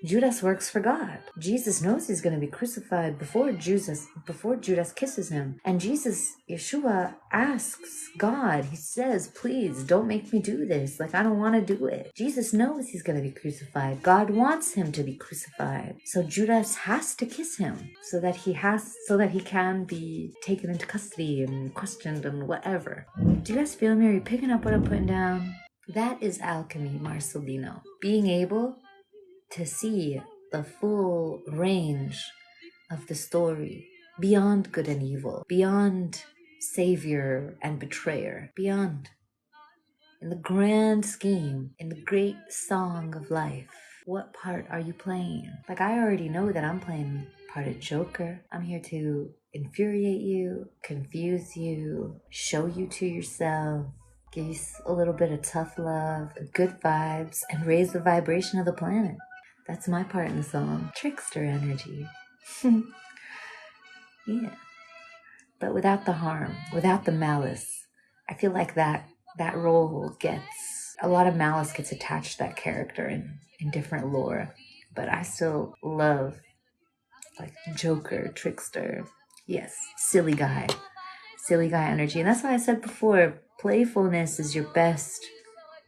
Judas works for God. Jesus knows he's going to be crucified before Judas kisses him. And Yeshua asks God, he says, please don't make me do this. Like, I don't want to do it. Jesus knows he's going to be crucified. God wants him to be crucified. So Judas has to kiss him so that he can be taken into custody and questioned and whatever. Do you guys feel me? Are you picking up what I'm putting down? That is alchemy, Marcelino. Being able to see the full range of the story, beyond good and evil, beyond savior and betrayer, beyond. In the grand scheme, in the great song of life, what part are you playing? Like, I already know that I'm playing part of Joker. I'm here to infuriate you, confuse you, show you to yourself, give you a little bit of tough love, good vibes, and raise the vibration of the planet. That's my part in the song. Trickster energy. Yeah. But without the harm, without the malice. I feel like that role a lot of malice gets attached to that character in different lore. But I still love, like, Joker, trickster. Yes, silly guy energy. And that's why I said before, playfulness is your best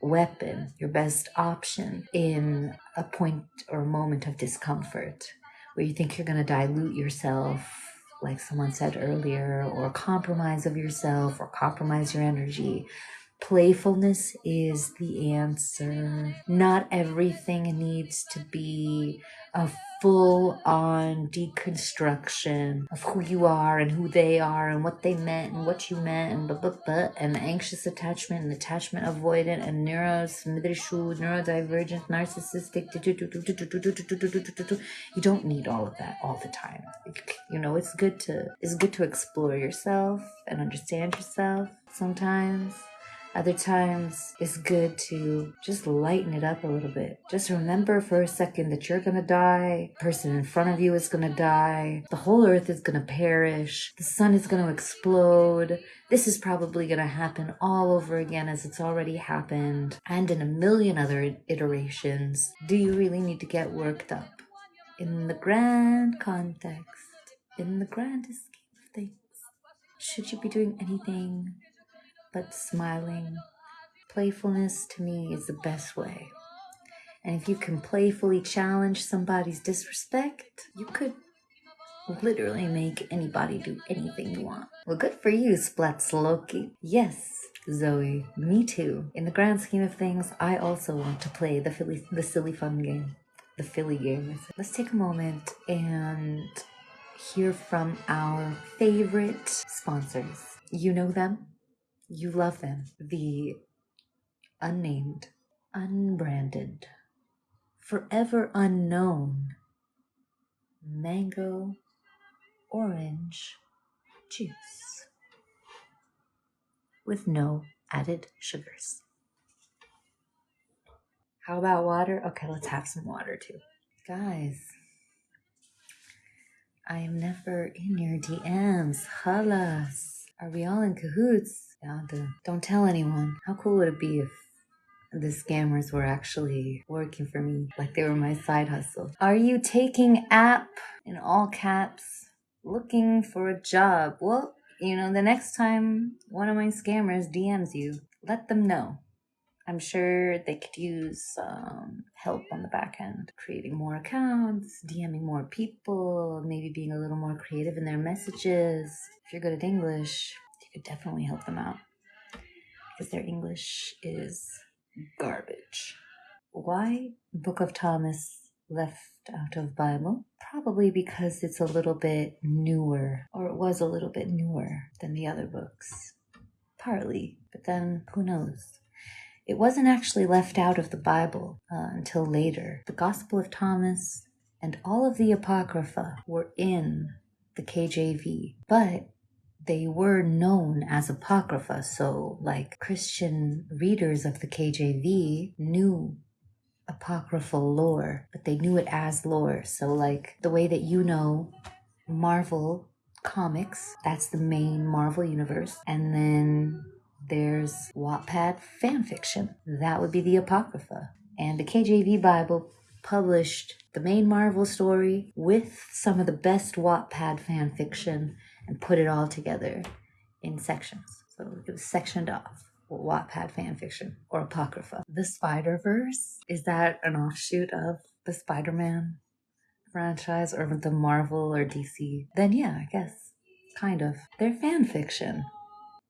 weapon, your best option in a point or moment of discomfort where you think you're going to dilute yourself, like someone said earlier, or compromise of yourself or compromise your energy. Playfulness is the answer. Not everything needs to be a full-on deconstruction of who you are and who they are and what they meant and what you meant and blah, blah, blah, and anxious attachment and attachment avoidant and neurodivergent, narcissistic. You don't need all of that all the time. You know, it's good to explore yourself and understand yourself sometimes. Other times, it's good to just lighten it up a little bit. Just remember for a second that you're gonna die. The person in front of you is gonna die. The whole earth is gonna perish. The sun is gonna explode. This is probably gonna happen all over again as it's already happened. And in a million other iterations. Do you really need to get worked up? In the grand context, in the grandest scheme of things, should you be doing anything but smiling? Playfulness to me is the best way. And if you can playfully challenge somebody's disrespect, you could literally make anybody do anything you want. Well, good for you, Splatsloki. Yes, Zoe, me too. In the grand scheme of things, I also want to play the silly fun game. The Philly game. Let's take a moment and hear from our favorite sponsors. You know them. You love them. The unnamed, unbranded, forever unknown mango orange juice with no added sugars. How about water? Okay, let's have some water too. Guys, I am never in your DMs. Halas. Are we all in cahoots? Don't tell anyone. How cool would it be if the scammers were actually working for me, like they were my side hustle? Are you taking app in all caps, looking for a job? Well, you know, the next time one of my scammers DMs you, let them know. I'm sure they could use help on the back end, creating more accounts, DMing more people, maybe being a little more creative in their messages. If you're good at English, you could definitely help them out because their English is garbage. Why Book of Thomas left out of Bible? Probably because it's a little bit newer, or it was a little bit newer than the other books. Partly, but then who knows? It wasn't actually left out of the Bible until later. The Gospel of Thomas and all of the Apocrypha were in the KJV, but they were known as Apocrypha, so like Christian readers of the KJV knew apocryphal lore, but they knew it as lore. So like the way that you know Marvel comics, that's the main Marvel universe, and then there's Wattpad fanfiction. That would be the Apocrypha. And the KJV Bible published the main Marvel story with some of the best Wattpad fanfiction and put it all together in sections. So it was sectioned off. Wattpad fanfiction or Apocrypha. The Spider-Verse, is that an offshoot of the Spider-Man franchise or the Marvel or DC? Then yeah, I guess. Kind of. They're fanfiction.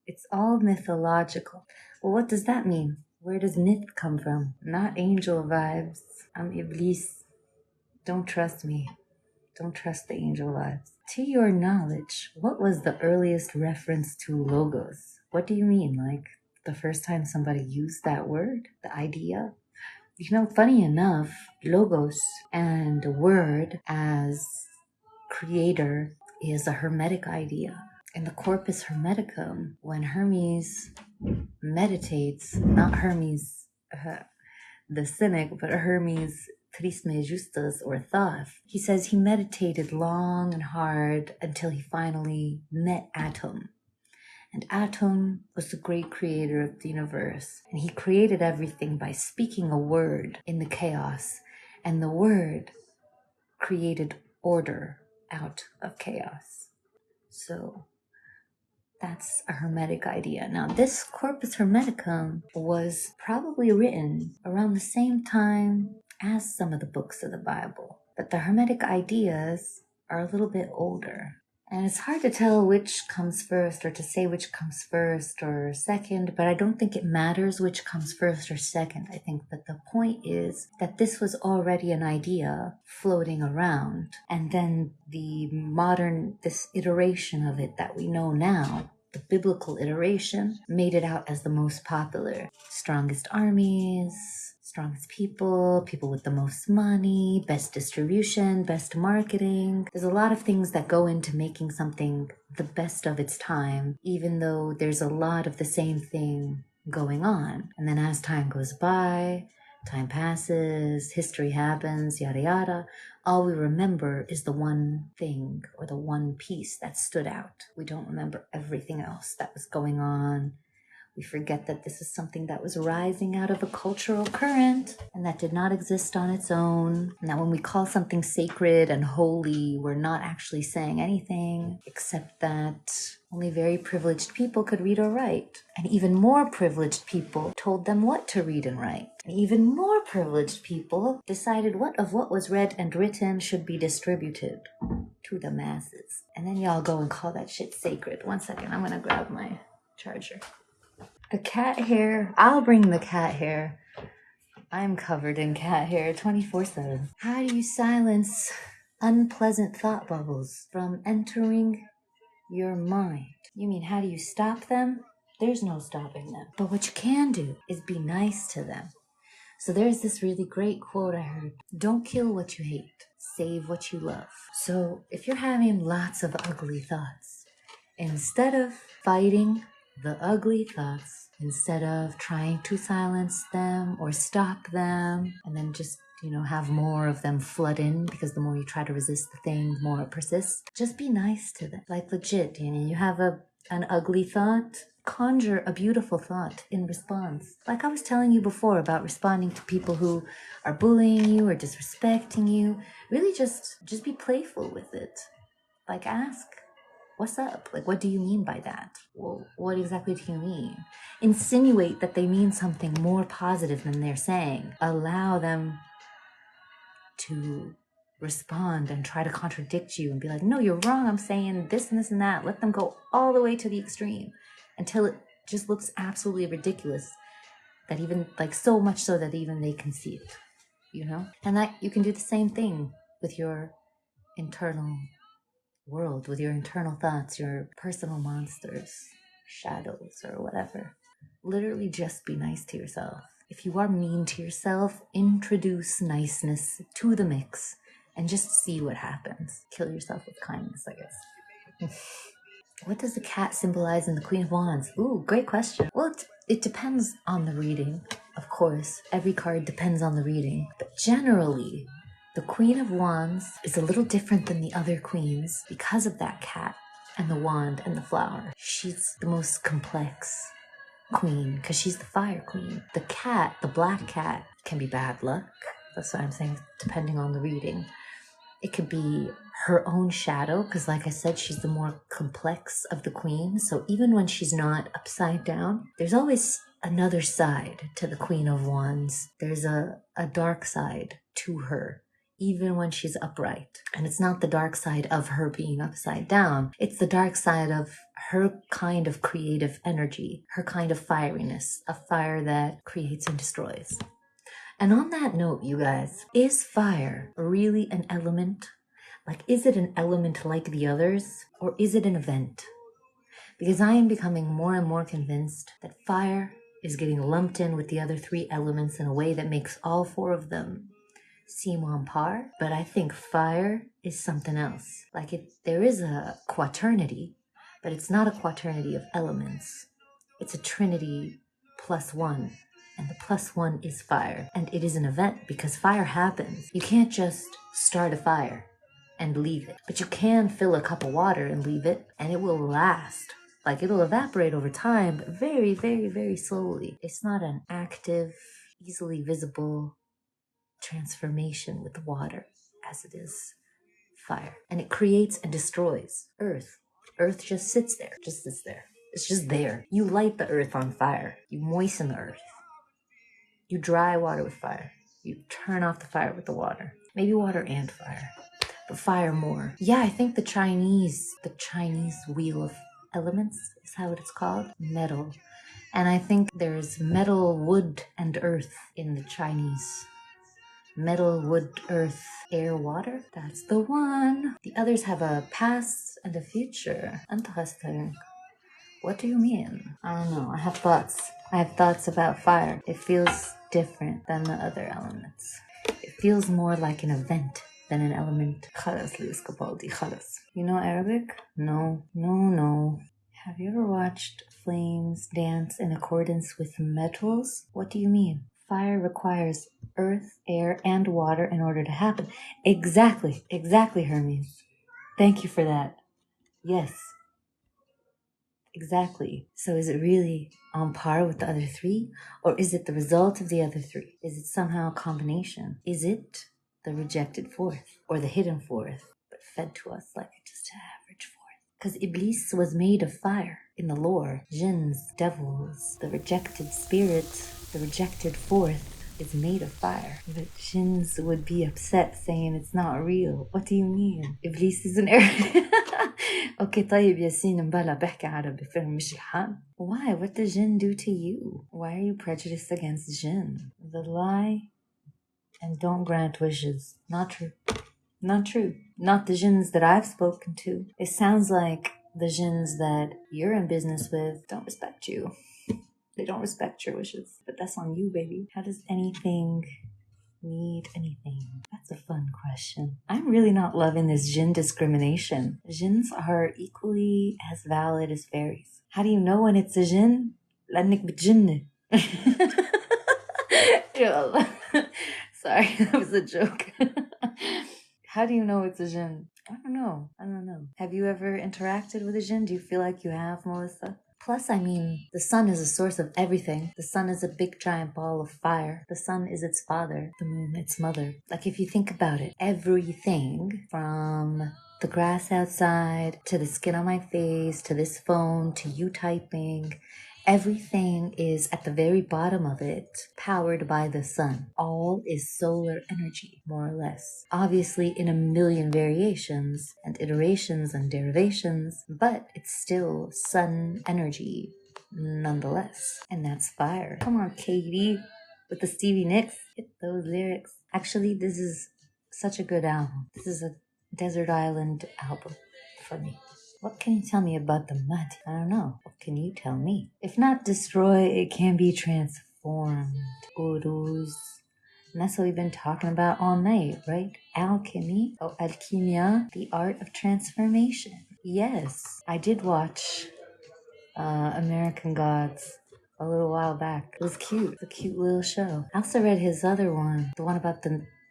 It's all mythological. Well, what does that mean? Where does myth come from? Not angel vibes. I'm Iblis. Don't trust me. Don't trust the angel vibes. To your knowledge, what was the earliest reference to logos? What do you mean? Like the first time somebody used that word? The idea? You know, funny enough, logos and word as creator is a Hermetic idea. In the Corpus Hermeticum, when Hermes meditates, not Hermes the cynic, but Hermes Trismegistus or Thoth, he says he meditated long and hard until he finally met Atum. And Atum was the great creator of the universe. And he created everything by speaking a word in the chaos. And the word created order out of chaos. So that's a Hermetic idea. Now, this Corpus Hermeticum was probably written around the same time as some of the books of the Bible. But the Hermetic ideas are a little bit older. And it's hard to tell which comes first or to say which comes first or second, but I don't think it matters which comes first or second. I think that the point is that this was already an idea floating around. And then this iteration of it that we know now, the biblical iteration, made it out as the most popular. Strongest armies, strongest people, people with the most money, best distribution, best marketing. There's a lot of things that go into making something the best of its time, even though there's a lot of the same thing going on. And then as time goes by, time passes, history happens, yada yada, all we remember is the one thing or the one piece that stood out. We don't remember everything else that was going on. We forget that this is something that was rising out of a cultural current and that did not exist on its own. And that when we call something sacred and holy, we're not actually saying anything except that only very privileged people could read or write. And even more privileged people told them what to read and write. And even more privileged people decided what was read and written should be distributed to the masses. And then y'all go and call that shit sacred. One second, I'm gonna grab my charger. The cat hair. I'll bring the cat hair. I'm covered in cat hair 24/7. How do you silence unpleasant thought bubbles from entering your mind? You mean how do you stop them? There's no stopping them. But what you can do is be nice to them. So there's this really great quote I heard. Don't kill what you hate. Save what you love. So if you're having lots of ugly thoughts, instead of fighting the ugly thoughts, instead of trying to silence them or stop them and then just, have more of them flood in, because the more you try to resist the thing, the more it persists, just be nice to them. Like legit, you have an ugly thought, conjure a beautiful thought in response. Like I was telling you before about responding to people who are bullying you or disrespecting you. Really just be playful with it. Like ask, what's up? Like, what do you mean by that? Well, what exactly do you mean? Insinuate that they mean something more positive than they're saying. Allow them to respond and try to contradict you and be like, no, you're wrong. I'm saying this and this and that. Let them go all the way to the extreme until it just looks absolutely ridiculous, that even so much so that even they can see it, And that you can do the same thing with your internal world, with your internal thoughts, your personal monsters, shadows, or whatever. Literally just be nice to yourself. If you are mean to yourself, introduce niceness to the mix and just see what happens. Kill yourself with kindness, I guess. What does the cat symbolize in the Queen of Wands? Ooh, great question. Well, it depends on the reading, of course. Every card depends on the reading. But generally, the Queen of Wands is a little different than the other queens because of that cat and the wand and the flower. She's the most complex queen because she's the fire queen. The cat, the black cat, can be bad luck. That's what I'm saying, depending on the reading. It could be her own shadow because, like I said, she's the more complex of the queens. So even when she's not upside down, there's always another side to the Queen of Wands. There's a dark side to her, even when she's upright. And it's not the dark side of her being upside down. It's the dark side of her kind of creative energy, her kind of fieriness, a fire that creates and destroys. And on that note, you guys, is fire really an element? Like, is it an element like the others, or is it an event? Because I am becoming more and more convinced that fire is getting lumped in with the other three elements in a way that makes all four of them seem on par. But I think fire is something else. There is a quaternity, but it's not a quaternity of elements. It's a trinity plus one. And the plus one is fire. And it is an event because fire happens. You can't just start a fire and leave it. But you can fill a cup of water and leave it, and it will last. It'll evaporate over time, but very, very, very slowly. It's not an active, easily visible transformation with water as it is fire. And it creates and destroys earth. Earth just sits there. It's just there. You light the earth on fire. You moisten the earth. You dry water with fire. You turn off the fire with the water. Maybe water and fire. but fire more. Yeah, I think the Chinese wheel of elements is how it's called. Metal. And I think there's metal, wood, and earth in the Chinese. Metal, wood, earth, air, water. That's the one. The others have a past and a future. Interesting. What do you mean? I don't know. I have thoughts. I have thoughts about fire. It feels different than the other elements. It feels more like an event than an element. خلاص لي اسكابالدي خلاص. You know Arabic? No. Have you ever watched flames dance in accordance with metals? What do you mean? Fire requires earth, air, and water in order to happen. Exactly, Hermes. Thank you for that. Yes, exactly. So is it really on par with the other three? Or is it the result of the other three? Is it somehow a combination? Is it the rejected fourth or the hidden fourth, but fed to us like just an average fourth? Because Iblis was made of fire in the lore. Jinns, devils, the rejected spirits, the rejected fourth is made of fire. But jinns would be upset saying it's not real. What do you mean? Iblis is an error. Okay, طيب ياسين مبلا بحكي عربي فيلم مش حال. Why? What did jinn do to you? Why are you prejudiced against jinn? The lie and don't grant wishes. Not true. Not true. Not the jinns that I've spoken to. It sounds like the jinns that you're in business with don't respect you. They don't respect your wishes. But that's on you, baby. How does anything need anything? That's a fun question. I'm really not loving this jinn discrimination. Jinns are equally as valid as fairies. How do you know when it's a jinn? لأنك بتجن. Sorry, that was a joke. How do you know it's a jinn? I don't know. Have you ever interacted with a jinn? Do you feel like you have, Melissa? Plus, I mean, the sun is a source of everything. The sun is a big giant ball of fire. The sun is its father. The moon, its mother. Like, if you think about it, everything from the grass outside to the skin on my face to this phone to you typing, everything is at the very bottom of it, powered by the sun. All is solar energy, more or less. Obviously in a million variations and iterations and derivations, but it's still sun energy nonetheless. And that's fire. Come on, Katie, with the Stevie Nicks. Hit those lyrics. Actually, this is such a good album. This is a desert island album for me. What can you tell me about the mud? I don't know. What can you tell me? If not destroy, it can be transformed. Uruz. And that's what we've been talking about all night, right? Alchemy. Oh, alchemia. The art of transformation. Yes. I did watch American Gods a little while back. It was cute. It's a cute little show. I also read his other one. The one about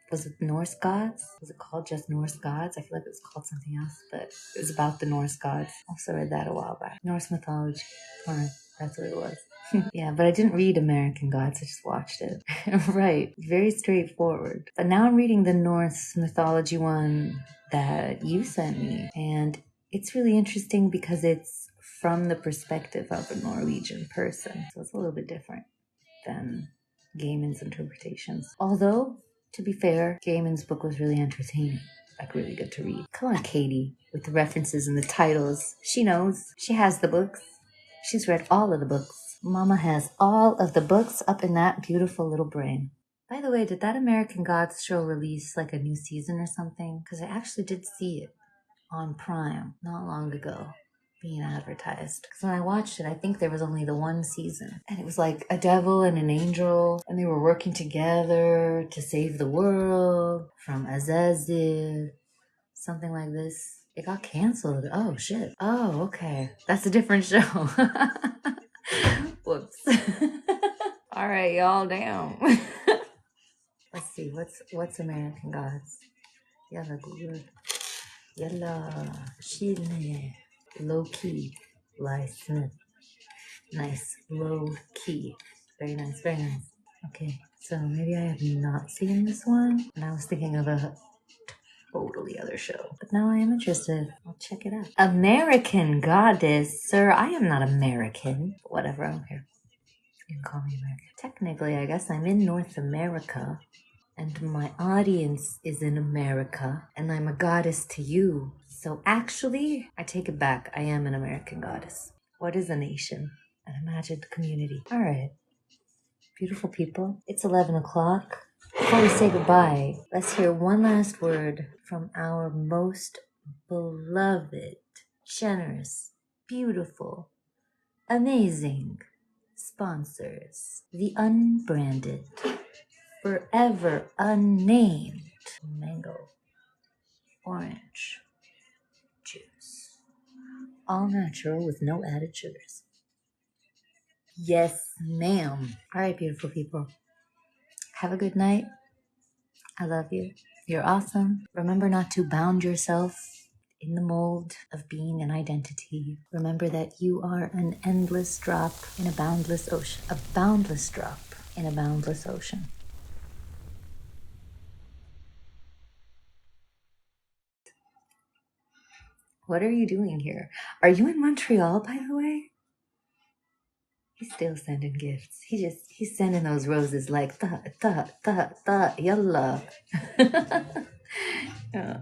was it Norse gods? Was it called just Norse gods? I feel like it was called something else, but it was about the Norse gods. Also read that a while back. Norse mythology. Alright, that's what it was. Yeah, but I didn't read American Gods, I just watched it. Right, very straightforward. But now I'm reading the Norse mythology one that you sent me, and it's really interesting because it's from the perspective of a Norwegian person. So it's a little bit different than Gaiman's interpretations. Although, to be fair, Gaiman's book was really entertaining. Like, really good to read. Come on, Katie, with the references and the titles. She knows. She has the books. She's read all of the books. Mama has all of the books up in that beautiful little brain. By the way, did that American Gods show release like a new season or something? Because I actually did see it on Prime not long ago being advertised. Because when I watched it, I think there was only the one season. And it was like a devil and an angel, and they were working together to save the world from Azazel, something like this. It got canceled. Oh, shit. Oh, okay. That's a different show. Whoops. All right, y'all, damn. Let's see, what's American Gods? Yalla, Google. Yalla, Shilne. Low key, Ly Smith. Nice, low key. Very nice, very nice. Okay, so maybe I have not seen this one, and I was thinking of a totally other show. But now I am interested. I'll check it out. American Goddess. Sir, I am not American. Whatever, I don't care. You can call me American. Technically, I guess I'm in North America. and my audience is in America, and I'm a goddess to you. So actually, I take it back. I am an American goddess. What is a nation? An imagined community. All right, beautiful people. It's 11 o'clock. Before we say goodbye, let's hear one last word from our most beloved, generous, beautiful, amazing sponsors. The unbranded, forever unnamed mango orange juice. All natural with no added sugars. Yes, ma'am. All right, beautiful people. Have a good night. I love you. You're awesome. Remember not to bound yourself in the mold of being an identity. Remember that you are an endless drop in a boundless ocean. A boundless drop in a boundless ocean. What are you doing here? Are you in Montreal, by the way? He's still sending gifts. He's sending those roses like yalla. Yeah.